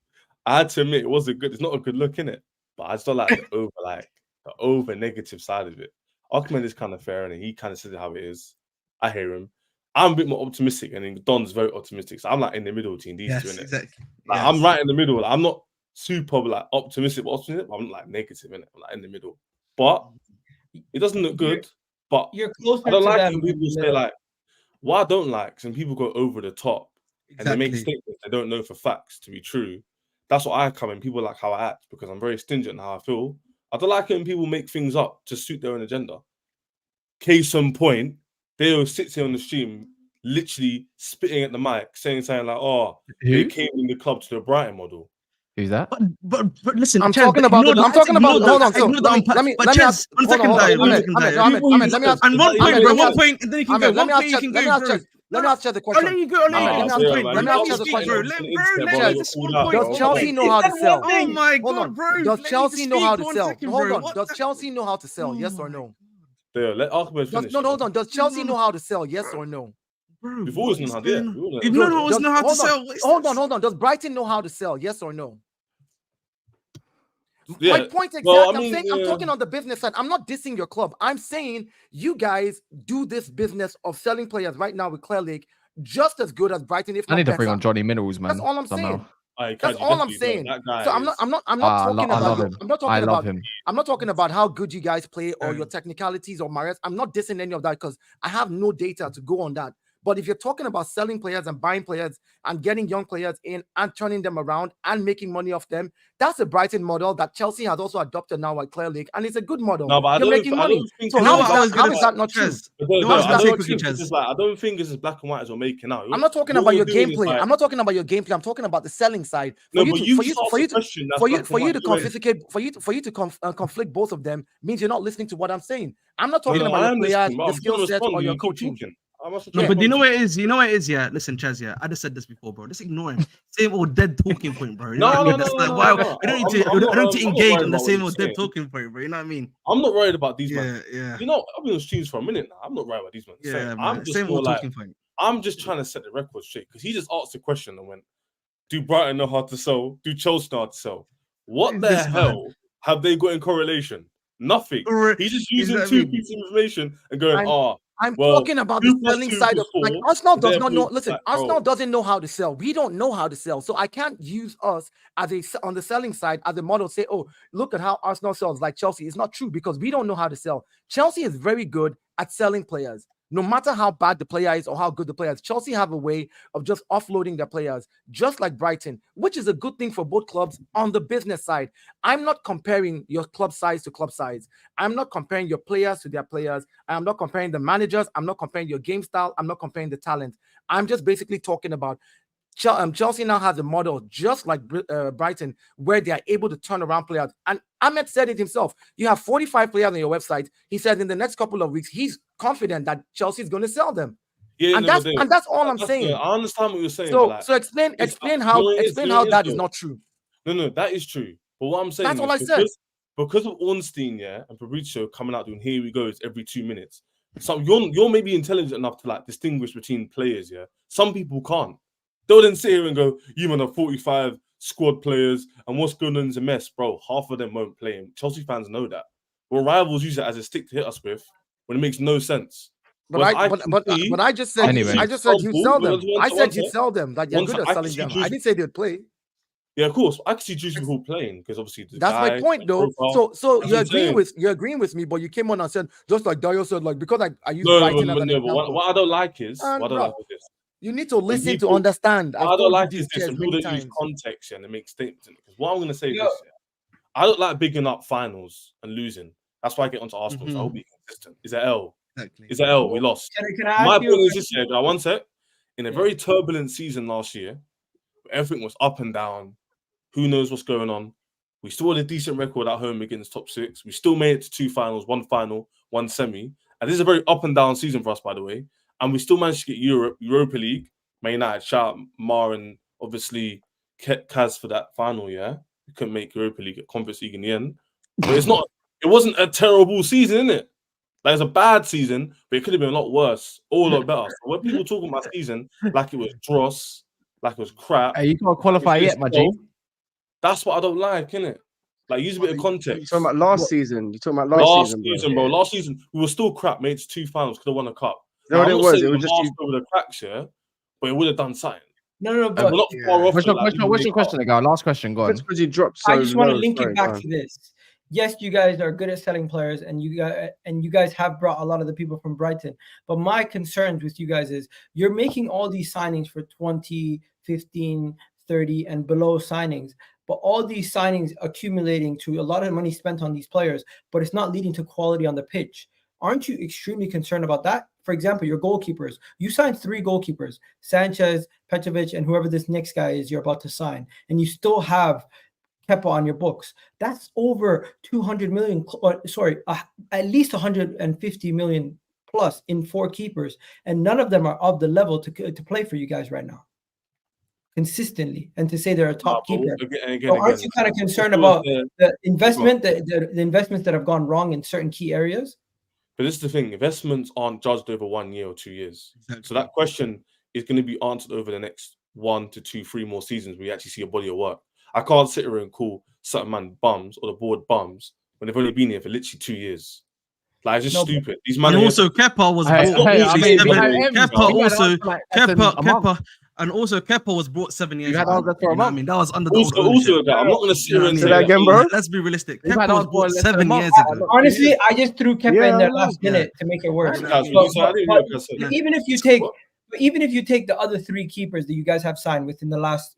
I had to admit it wasn't good. It's not a good look, innit? But I just don't like the over negative side of it. Ahmed is kind of fair, and he kind of says it how it is. I hear him. I'm a bit more optimistic, and then Don's very optimistic. So I'm like in the middle between these two, innit? Exactly. Like, I'm right in the middle. Like, I'm not super like optimistic, but I'm not like negative, innit? I'm like in the middle. But it doesn't look good. But You're closer I don't to like them. when people say like, what I don't like, some people go over the top and they make statements they don't know for facts to be true. That's what I come in. People like how I act because I'm very stingent in how I feel. I don't like it when people make things up to suit their own agenda. Case in point, they'll sit here on the stream, literally spitting at the mic, saying something like, "Oh, they came in the club to the Brighton model." Who's that? But listen, I'm Chaz, talking about. ignore I'm talking about. Hold on. So ignore the let me Chaz, ask. one Hold second, on. Dai, one Ahmed, second, Dai. Ahmed, let me ask. And one point, Ahmed, bro, let me one ask- point, and then you can go. Ahmed, One let point, you can me go, ask bro. Chaz. Let me ask Chaz the I'll let question. you go. I'll let Ahmed, you let go. me One ask- point, bro. let me Let ask me Chaz the speak, bro. question. Let me just one point. Does Chelsea know how to sell? Oh my Hold god, on. bro. Does Let me Chelsea just know how speak to one sell? second, Hold bro. on. What Does the- Chelsea know how to sell? Yes Oh or my no? There, let Ahmed finish. No, hold on. Does Chelsea know how to sell? Yes or no? Bro, We've what always is known how. going Yeah, on? we all know. We've Good. known always Does- know how to hold on. sell. What is Hold this? on, hold on. Does Brighton know how to sell? Yes or no? Yeah. My point exactly. Well, I I'm mean, saying I'm talking on the business side. I'm not dissing your club. I'm saying you guys do this business of selling players right now with Clear Lake just as good as Brighton, if I not need to better. bring on Johnny Minerals, man. That's all I'm somehow. saying. I That's Kaji, all I'm definitely, bro. saying. That guy So I'm not is- talking I about love your, him. I'm not I talking love about him. I'm not talking about how good you guys play or your technicalities or Mares. I'm not dissing any of that because I have no data to go on that. But if you're talking about selling players and buying players and getting young players in and turning them around and making money off them, that's a Brighton model that Chelsea has also adopted now at Clear Lake, and it's a good model. No, but I You're don't. making I money. don't think. So You know how what I was is gonna that not true? Chaz, No, you know what I was I gonna say don't quickly, think it's Chaz. like I don't think it's as black and white as we're making out. I'm not talking What about we're your doing is gameplay. like- I'm not talking about your gameplay. I'm talking about the selling side. No, but you just asked a question that's black and For you white. to You went- confiscate, for you to conflict both of them means you're not listening to what I'm saying. I'm not talking No, about I your am players, listening, but the I'm skill trying to set, respond or and your you keep coaching. talking. I must No, Yeah. but you know what it is? You know what it is? Yeah, listen, Chaz, yeah. I just said this before, bro. Just ignore him. Same old dead talking point, bro. You know what I mean? That's like, why we don't need to, I'm I don't need to not engage worried on the about what same you're old dead saying. talking point, bro. You know what I mean? I'm not worried about these men. Yeah. You know, I've been on streams for a minute now. I'm not worried about these men. Yeah, I'm man. just Same more old like talking point. I'm just trying to set the record straight because he just asked a question and went, "Do Brighton know how to sell? Do Chelsea know how to sell? What Who's the this man? hell have they got in correlation? Nothing. He's just using Is that two mean? pieces of information and going, I'm well, talking about the 2 plus selling 2 side of equals 4, like Arsenal does not know. therefore, Listen, like, Arsenal bro. doesn't know how to sell. We don't know how to sell, so I can't use us as on the selling side as a model. Say, oh, look at how Arsenal sells like Chelsea. It's not true because we don't know how to sell. Chelsea is very good at selling players. No matter how bad the player is or how good the player is, Chelsea have a way of just offloading their players, just like Brighton, which is a good thing for both clubs on the business side. I'm not comparing your club size to club size. I'm not comparing your players to their players. I'm not comparing the managers. I'm not comparing your game style. I'm not comparing the talent. I'm just basically talking about Chelsea now has a model just like Brighton where they are able to turn around players. And Ahmed said it himself. You have 45 players on your website. He said in the next couple of weeks, he's confident that Chelsea is going to sell them. Yeah, and that's all I'm saying. I understand what you're saying. So, but like, so explain how that is not true. No, that is true. But what I'm saying That's all is I said. because of Ornstein, yeah, and Fabrizio coming out doing here we go every 2 minutes. So you're maybe intelligent enough to like distinguish between players, yeah. Some people can't. They'll then sit here and go, "You man are 45 squad players, and what's going on is a mess, bro." Half of them won't play, and Chelsea fans know that. Well, rivals use it as a stick to hit us with when it makes no sense. But I just said Anyway. I just said you sell them. I said you sell them. That you're good at selling them. I didn't say they'd play. Yeah, of course. I can see juicy people playing because obviously that's my point, though. Profile, so you're agreeing with me, but you came on and said just like Dario said, like because I use Brighton as an example. But what I don't like is this. You need to listen to understand. What I don't like is this, and people don't use context and they make statements in it. Because what I'm going to say is this: I don't like bigging up finals and losing. That's why I get onto Arsenal. So I hope be consistent. Is an L. Exactly. Is an L. We lost. Can I My ask point you is this: one sec. In a very turbulent season last year, everything was up and down. Who knows what's going on? We still had a decent record at home against top 6. We still made it to 2 finals, 1 final, 1 semi. And this is a very up and down season for us, by the way. And we still managed to get Europa League. Man United, shout out Mar and obviously Kaz for that final, yeah? We couldn't make Europa League at Conference League in the end. But it wasn't a terrible season, innit? Like it's a bad season, but it could have been a lot worse, or a lot better. So when people talking about season like it was dross, like it was crap, Hey, you can't qualify it's yet, my G. that's what I don't like, innit? Like use a bit of You're context. talking about last season. You're talking about Last season, season, bro. Last season we were still crap. Made it to 2 finals, could have won a cup. You know Now, what I'm it not was? saying It we was just lost over the cracks, yeah, but it would have done something. No, And but we're not far off. What's it, your like, question? What's your question again? Last question, go on. It's because you dropped so I just want to low. link Sorry, it go back on. to this. Yes, you guys are good at selling players, and you guys have brought a lot of the people from Brighton. But my concerns with you guys is you're making all these signings for 20, 15, 30, and below signings. But all these signings accumulating to a lot of money spent on these players, but it's not leading to quality on the pitch. Aren't you extremely concerned about that? For example, your goalkeepers. You signed 3 goalkeepers, Sanchez, Petrovic, and whoever this next guy is you're about to sign. And you still have Kepa on your books. That's over 200 million, at least 150 million plus in 4 keepers. And none of them are of the level to play for you guys right now consistently, and to say they're a top keeper. So aren't you kind of concerned about the investment, the investments that have gone wrong in certain key areas? But this is the thing: investments aren't judged over 1 year or 2 years. Exactly. So that question is going to be answered over the next 1 to 2, 3 more seasons. We actually see a body of work. I can't sit here and call certain man bums or the board bums when they've only been here for literally 2 years. Like it's just stupid. These man And also, Kepa was Hey, bought. hey, I mean, Kepa was brought 7 years You had ago. Argos for a You know what I month. mean, that was under the old also ownership. that I'm not going to sit here and Say say that again, bro. Let's be realistic. You've had Kepa was Argos brought for 7 a month. years ago. Honestly, I just threw Kepa in there last Yeah. minute to make it worse. Yeah. But even if you take the other 3 keepers that you guys have signed within the last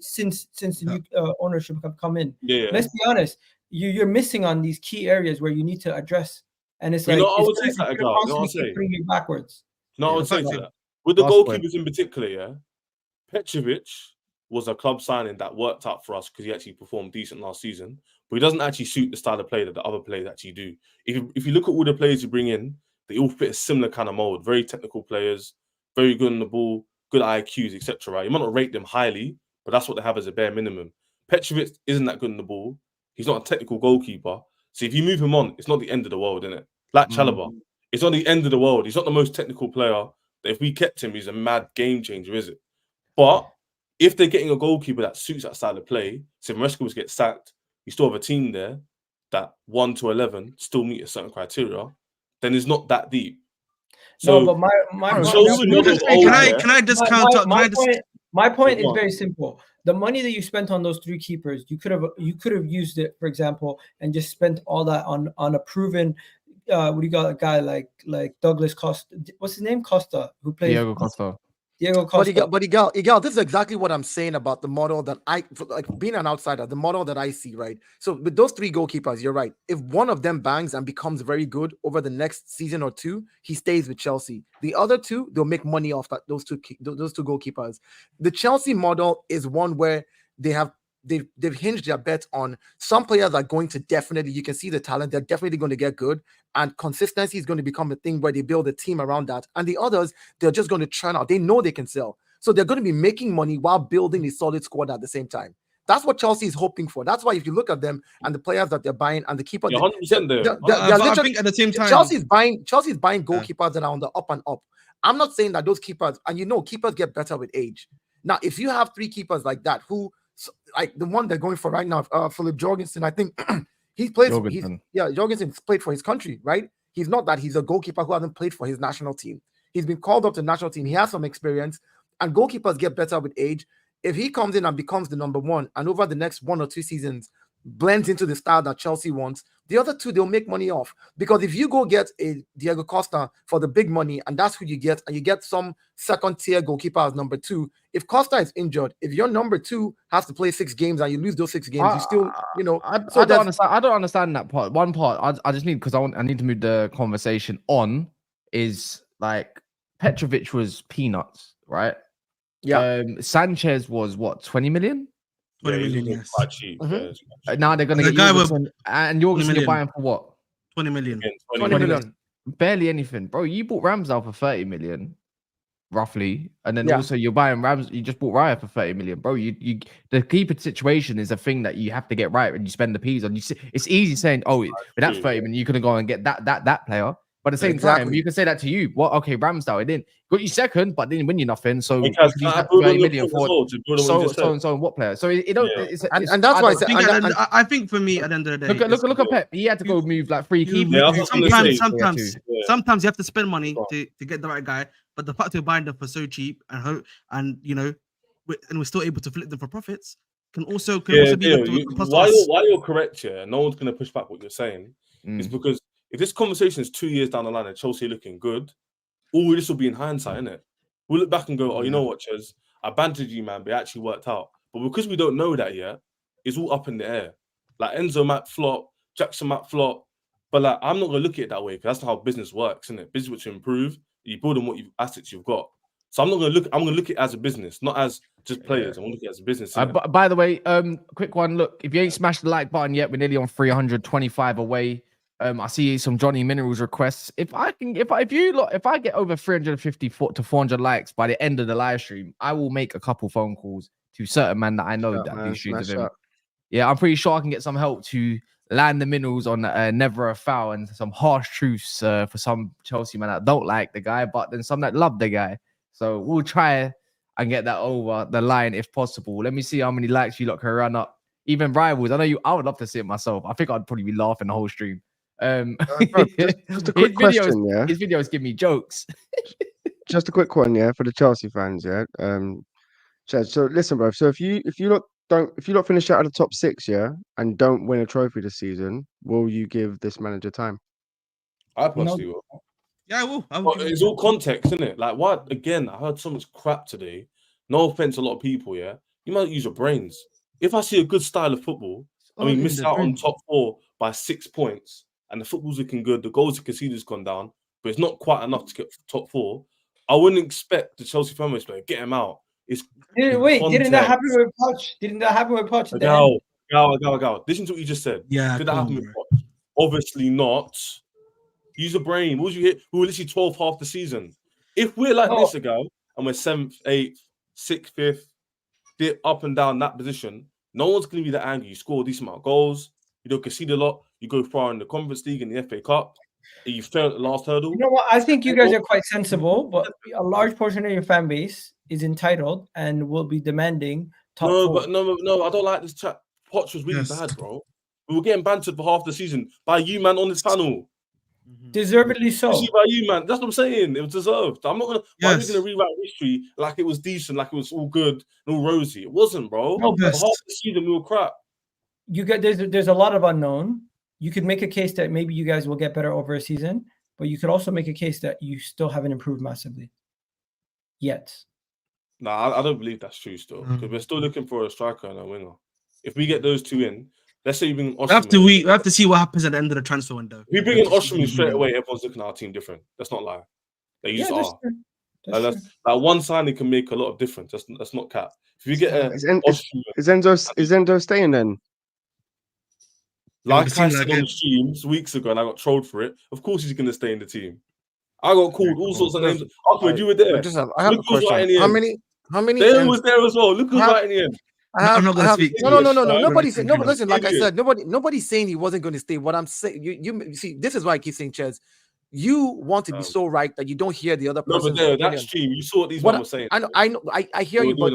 since the new ownership have come in, let's be honest, you're missing on these key areas where you need to address. And it's like I would say to that, it's constantly keep putting you backwards. No, I Yeah, would say fact. to that. With the Last goalkeepers point. in particular, yeah, Petrovic was a club signing that worked out for us because he actually performed decent last season, but he doesn't actually suit the style of play that the other players actually do. If you look at all the players you bring in, they all fit a similar kind of mold. Very technical players, very good on the ball, good IQs, etc. Right? You might not rate them highly, but that's what they have as a bare minimum. Petrovic isn't that good on the ball. He's not a technical goalkeeper. So if you move him on, it's not the end of the world, isn't it? Like Chalobah, it's not the end of the world. He's not the most technical player. That if we kept him, he's a mad game changer, is it? But if they're getting a goalkeeper that suits that style of play, so if Maresca was get sacked, you still have a team there that 1 to 11 still meet a certain criteria, then it's not that deep. So, no, but my point, Can I discount? my point is very simple. The money that you spent on those 3 keepers, you could have used it, for example, and just spent all that on a proven. What do you got? A guy like Douglas Costa. What's his name? Costa, who plays Diego Costa. But Igal, this is exactly what I'm saying about the model that being an outsider, the model that I see, right? So with those 3 goalkeepers, you're right. If one of them bangs and becomes very good over the next season or 2, he stays with Chelsea. The other 2, they'll make money off that those two goalkeepers. The Chelsea model is one where they've hinged their bet on some players are going to definitely, you can see the talent, they're definitely going to get good, and consistency is going to become a thing where they build a team around that. And the others, they're just going to churn out. They know they can sell. So they're going to be making money while building a solid squad at the same time. That's what Chelsea is hoping for. That's why if you look at them and the players that they're buying and the keeper, 100% there. I think at the same time, Chelsea's buying goalkeepers that are on the up and up. I'm not saying that those keepers, and keepers get better with age. Now, if you have 3 keepers like that, who like the one they're going for right now, Philip Jorgensen, I think Jorgensen's played for his country, right? He's not that he's a goalkeeper who hasn't played for his national team. He's been called up to the national team. He has some experience, and goalkeepers get better with age. If he comes in and becomes the number 1, and over the next 1 or 2 seasons blends into the style that Chelsea wants, the other 2 they'll make money off. Because if you go get a Diego Costa for the big money, and that's who you get, and you get some second-tier goalkeeper as number 2, if Costa is injured, if your number 2 has to play 6 games and you lose those 6 games, you still, I don't understand that part. One part I just need, because I need to move the conversation on, is like Petrovic was peanuts, right? Yeah. Sanchez was what, 20 million? 20 million, yes. Quite cheap. Now they're going to get Jorgensen, and Jorgensen you're buying for what? 20 million. 20 million. Barely anything, bro. You bought Ramsdale for 30 million, roughly, and then also you're buying You just bought Raya for 30 million, bro. You the keeper situation is a thing that you have to get right when you spend the peas on. It's easy saying, oh, with that 30 million, you could go and get that player. But at the same time, you can say that to you. What? Okay, Ramsdale, it didn't got you second, but didn't win you nothing. So Hey, you Kaz, could can use I that build on 30 your million point as for well to build on what you just said? so and what player. So it don't. Yeah. And that's why I said, I think for me, at the end of the day, look at Pep. He had to go move like 3 key Yeah, I was moves. gonna say, sometimes you have to spend money Right. to get the right guy, but the fact we're buying them for so cheap and you know, we're still able to flip them for profits can also be the plus why us. you're correct here. No one's gonna push back what you're saying. Is because if this conversation is 2 years down the line and Chelsea looking good, all this will be in hindsight, innit? We'll look back and go, oh, you know what, Ches? I bantered you, man, but it actually worked out. But because we don't know that yet, it's all up in the air. Like Enzo might flop, Jackson might flop, but like I'm not gonna look at it that way because that's not how business works, isn't it? Business works to improve. You build on what assets you've got. So I'm gonna look at it as a business, not as just players. I'm gonna look at it as a business. By the way, quick one. Look, if you ain't smashed the like button yet, we're nearly on 325 away. I see some Johnny Minerals requests. If I get over 350 to 400 likes by the end of the live stream, I will make a couple phone calls to certain men that I know that do streams of him. Yeah, I'm pretty sure I can get some help to land the Minerals on Never a Foul and some harsh truths for some Chelsea man that don't like the guy, but then some that love the guy. So we'll try and get that over the line if possible. Let me see how many likes you lot can run up. Even rivals, I would love to see it myself. I think I'd probably be laughing the whole stream. Just a quick question, yeah. His videos give me jokes. Just a quick one, yeah, for the Chelsea fans, yeah. Chad, so listen, bro. So if you don't finish out of the top 6, yeah, and don't win a trophy this season, will you give this manager time? I personally will. Yeah, I will. It's all context, isn't it? Like, what? Again, I heard so much crap today. No offense to a lot of people, yeah. You might use your brains. If I see a good style of football, miss out on top 4 by 6 points, and the football's looking good, the goals conceded's gone down, but it's not quite enough to get top 4. I wouldn't expect the Chelsea fan base to get him out. Didn't that happen with Poch? Didn't that happen with Poch? Go. Listen to what you just said. Yeah, did that happen with Poch? Obviously not. Use your brain. What was you hit? We were literally 12th half the season. If we're like this ago and we're 7th, 8th, 6th, 5th, dip up and down that position, no one's going to be that angry. You score a decent amount of goals. You don't concede a lot. You go far in the Conference League and the FA Cup. You fail at the last hurdle. You know what? I think you guys are quite sensible, but a large portion of your fan base is entitled and will be demanding top 4. No, I don't like this chat. Poch was really bad, bro. We were getting bantered for half the season by you, man, on this panel. Deservedly so. By you, man. That's what I'm saying. It was deserved. I'm not gonna. Why are we gonna rewrite history like it was decent, like it was all good and all rosy? It wasn't, bro. For half the season, we were crap. There's a lot of unknown. You could make a case that maybe you guys will get better over a season, but you could also make a case that you still haven't improved massively yet. Nah, I don't believe that's true still, because we're still looking for a striker and a winger. If we get those 2 in, let's say you bring Osimhen. We have to see what happens at the end of the transfer window. If we bring in Osimhen straight away, everyone's looking at our team different. That's not lie. They just are. Like one signing can make a lot of difference. That's not cap. If you get is Enzo staying then? Like I said on the streams weeks ago, and I got trolled for it. Of course, he's going to stay in the team. I got called all sorts of names. Ahmed, you were there. I have a question. How many? Dale was there as well. Look who's right in the end. I'm not going to speak. No. Nobody's saying. No, listen. Like I said, nobody's saying he wasn't going to stay. What I'm saying, you see, this is why I keep saying, Ches. You want to be so right that you don't hear the other person. No, but that stream, you saw what these men were saying. I know. I hear you, but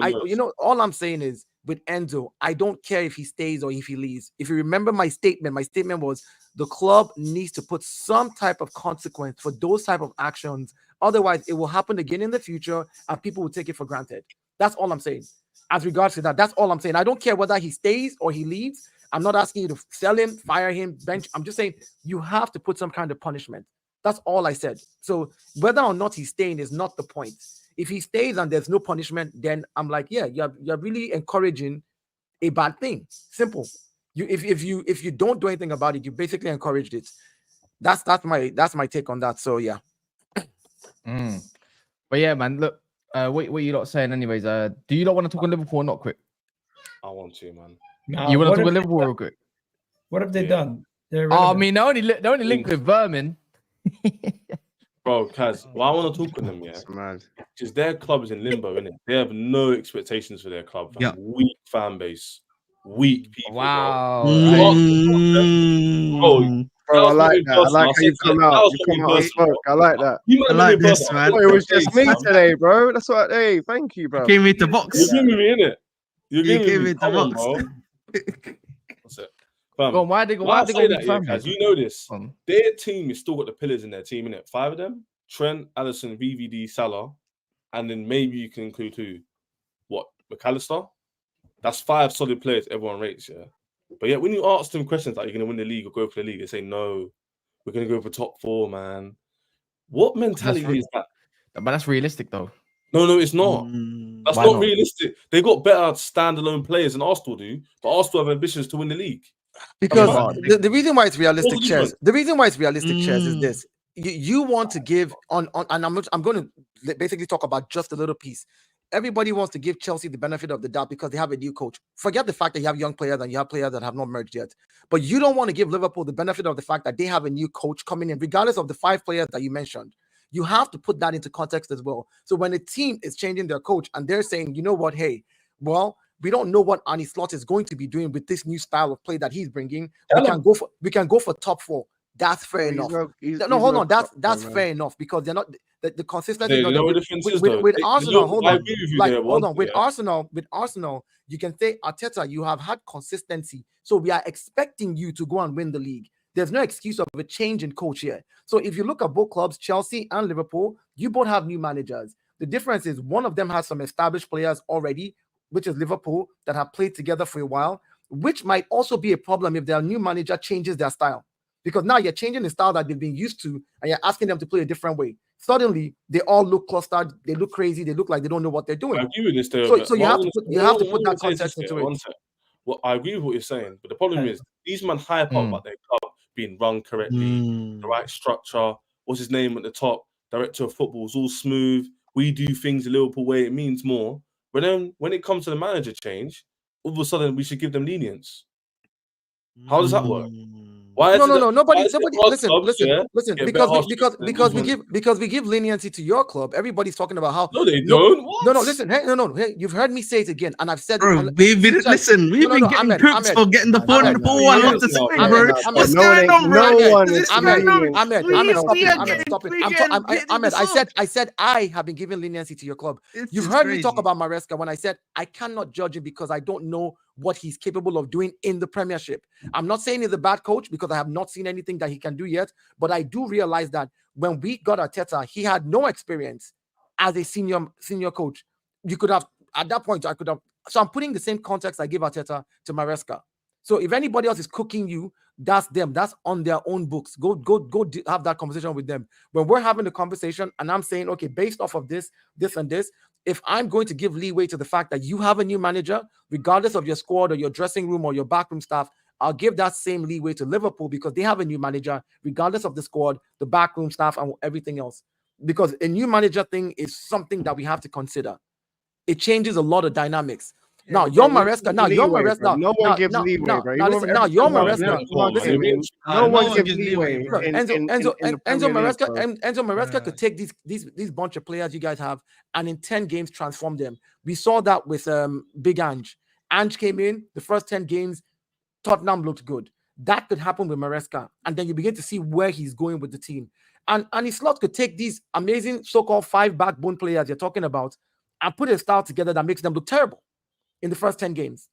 all I'm saying is, with Enzo, I don't care if he stays or if he leaves. If you remember my statement was the club needs to put some type of consequence for those type of actions. Otherwise, it will happen again in the future and people will take it for granted. That's all I'm saying. As regards to that, that's all I'm saying. I don't care whether he stays or he leaves. I'm not asking you to sell him, fire him, bench. I'm just saying you have to put some kind of punishment. That's all I said. So whether or not he's staying is not the point. If he stays and there's no punishment, then I'm like, yeah, you're really encouraging a bad thing. Simple. If you don't do anything about it, you basically encouraged it. That's my take on that. So yeah. But yeah, man. Look, what you lot saying, anyways? Do you not want to talk on Liverpool or not? Quick. I want to, man. You want to talk on Liverpool real quick? What have they done? I mean, they only link with Vermin. Bro, Kaz, I want to talk with them, yeah. Because their club is in limbo, innit? They have no expectations for their club. Yeah. Weak fan base. Weak people. Wow. Bro, bro. I was like really that. I personal. like I how you said come that out. was You really come out and personal. spoke. I like that. You I might like be this, brother. man. Oh, it was just me Fam. today, bro. That's what. Hey, thank you, You bro. came into You box. agree with me, innit? You agree You with came me? into Come on, box. bro. That's it. Fam, Go on, why why I they say go that, yeah, be Kaz, you know this. family? Their team has still got the pillars in their team, innit? 5 of them. Trent, Allison, VVD, Salah. And then maybe you can include who? What? McAllister? That's 5 solid players everyone rates, yeah. But yeah, when you ask them questions like you're gonna win the league or go for the league, they say no, we're gonna go for top 4, man. What mentality is that? But that's realistic though. No, it's not. Mm. That's Why not not? realistic. They got better standalone players than Arsenal do, but Arsenal have ambitions to win the league. Because hard. the reason why it's realistic, What's the Chess, difference? the reason why it's realistic, Chess, is Mm. this. You want to give on and I'm going to basically talk about just a little piece. Everybody wants to give Chelsea the benefit of the doubt because they have a new coach. Forget the fact that you have young players and you have players that have not merged yet. But you don't want to give Liverpool the benefit of the fact that they have a new coach coming in, regardless of the 5 players that you mentioned. You have to put that into context as well. So when a team is changing their coach and they're saying, you know what, hey, well, we don't know what Arne Slot is going to be doing with this new style of play that he's bringing. We can go for top 4. That's fair enough. Hold on. That's fair enough because they're not the consistency. You know what the difference is though? With Arsenal, hold I on. agree with you Like, there. hold on. With Arsenal, you can say Arteta, you have had consistency, so we are expecting you to go and win the league. There's no excuse of a change in coach here. So if you look at both clubs, Chelsea and Liverpool, you both have new managers. The difference is one of them has some established players already, which is Liverpool, that have played together for a while, which might also be a problem if their new manager changes their style. Because now you're changing the style that they've been used to and you're asking them to play a different way. Suddenly, they all look clustered, they look crazy, they look like they don't know what they're doing. I agree with this though. So you have to put that context into it. Well, I agree with what you're saying, but the problem is these men hype up about their club being run correctly, the right structure. What's his name at the top? Director of football is all smooth. We do things the Liverpool way. It means more. But then when it comes to the manager change, all of a sudden we should give them lenience. How does that work? Why is nobody. listen, Because we give leniency to your club. Everybody's talking about how no, they don't. Listen, hey, you've heard me say it again, and I've said bro, it. we've been getting cooked for getting the 4 and left to say, bro. What's going on, bro? Ahmed, I said I have been giving leniency to your club. You've heard me talk about Maresca when I said I cannot judge him because I don't know what he's capable of doing in the Premiership. I'm not saying he's a bad coach because I have not seen anything that he can do yet, but I do realize that when we got Arteta, he had no experience as a senior coach. You could have, at that point, I could have. So I'm putting the same context I gave Arteta to Maresca. So if anybody else is cooking you, that's them. That's on their own books. Go have that conversation with them. When we're having the conversation and I'm saying, okay, based off of this, and this, if I'm going to give leeway to the fact that you have a new manager, regardless of your squad or your dressing room or your backroom staff, I'll give that same leeway to Liverpool because they have a new manager, regardless of the squad, the backroom staff, and everything else. Because a new manager thing is something that we have to consider. It changes a lot of dynamics. Now, your Maresca, no one gives leeway, bro. Now, listen, now your Maresca, no one gives leeway. Enzo Maresca could take these bunch of players you guys have and in 10 games transform them. We saw that with Big Ange. Ange came in, the first 10 games, Tottenham looked good. That could happen with Maresca, and then you begin to see where he's going with the team. And his slot could take these amazing so-called 5 backbone players you're talking about and put a style together that makes them look terrible in the first 10 games.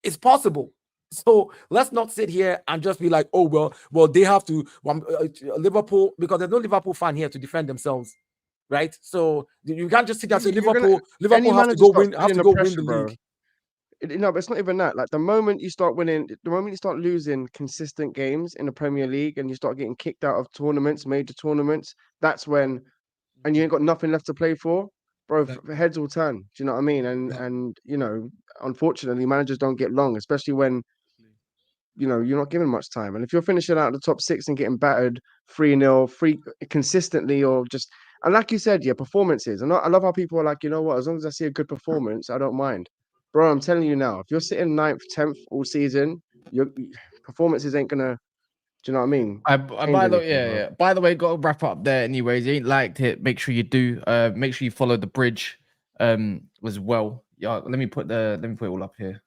It's possible. So let's not sit here and just be like, oh, well, they have to Liverpool, because there's no Liverpool fan here to defend themselves, right? So you can't just sit there and say Liverpool has to go win the league. No, but it's not even that. Like the moment you start losing consistent games in the Premier League and you start getting kicked out of major tournaments, that's when, and you ain't got nothing left to play for, bro. Heads will turn. Do you know what I mean? And you know, unfortunately, managers don't get long, especially when you're not given much time. And if you're finishing out the top 6 and getting battered 3-0, consistently, or just, and like you said, performances. And I love how people are like, you know what? As long as I see a good performance, I don't mind. Bro, I'm telling you now, if you're sitting 9th, 10th all season, your performances ain't gonna. Do you know what I mean? By the way, got to wrap up there. Anyways, you ain't liked it, make sure you do. Make sure you follow the bridge, as well. Yeah, let me put it all up here.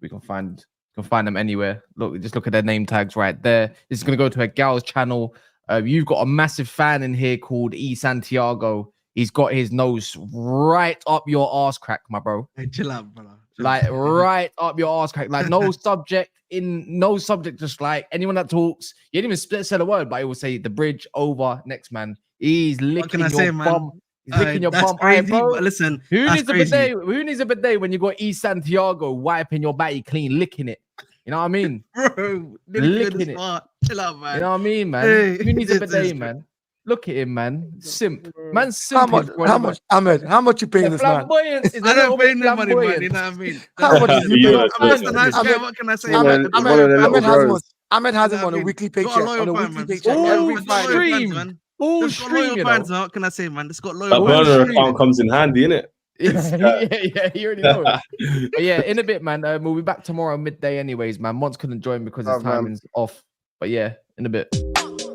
We can find You can find them anywhere. Look, just look at their name tags right there. This is going to go to a gal's channel. You've got a massive fan in here called E Santiago. He's got his nose right up your arse crack, my bro. Hey, chill out, brother. Chill Like out. right up your arse crack. Like no subject, just like anyone that talks. You didn't even say the word, but he will say the bridge over next man. He's licking can I your say, man? bum. He's licking your That's bum. Aye, crazy, bro. but listen, Who that's needs a crazy. bidet? Who needs a bidet when you got E Santiago wiping your batty clean, licking it? You know what I mean? Bro, Licking it. Chill out, man. You know what I mean, man? Hey, Who needs a this is bidet, good. man? Look at him, man. Simp. Man's How simp. much, Ahmed? How much you paying this man? Flamboyant is a I little don't pay bit no money, man. flamboyant. You know what I mean? How much is he Yeah, paying? that's I'm just a nice guy. What can I say? One man? of the- one of the little bros. Ahmed has You him know on what I a mean? weekly Got a paycheck. loyal On a fan, weekly man. paycheck Ooh, every They've got loyal Friday. stream. fans, man. All They've got stream, loyal you fans, know. man. What can I say, man? It's got That loyal fans. burner stream. account comes in handy, innit? Yeah, you already know. But yeah, in a bit, man. We'll be back tomorrow midday, anyways, man. Mons couldn't join because his Oh, man. timing's off. But yeah, in a bit.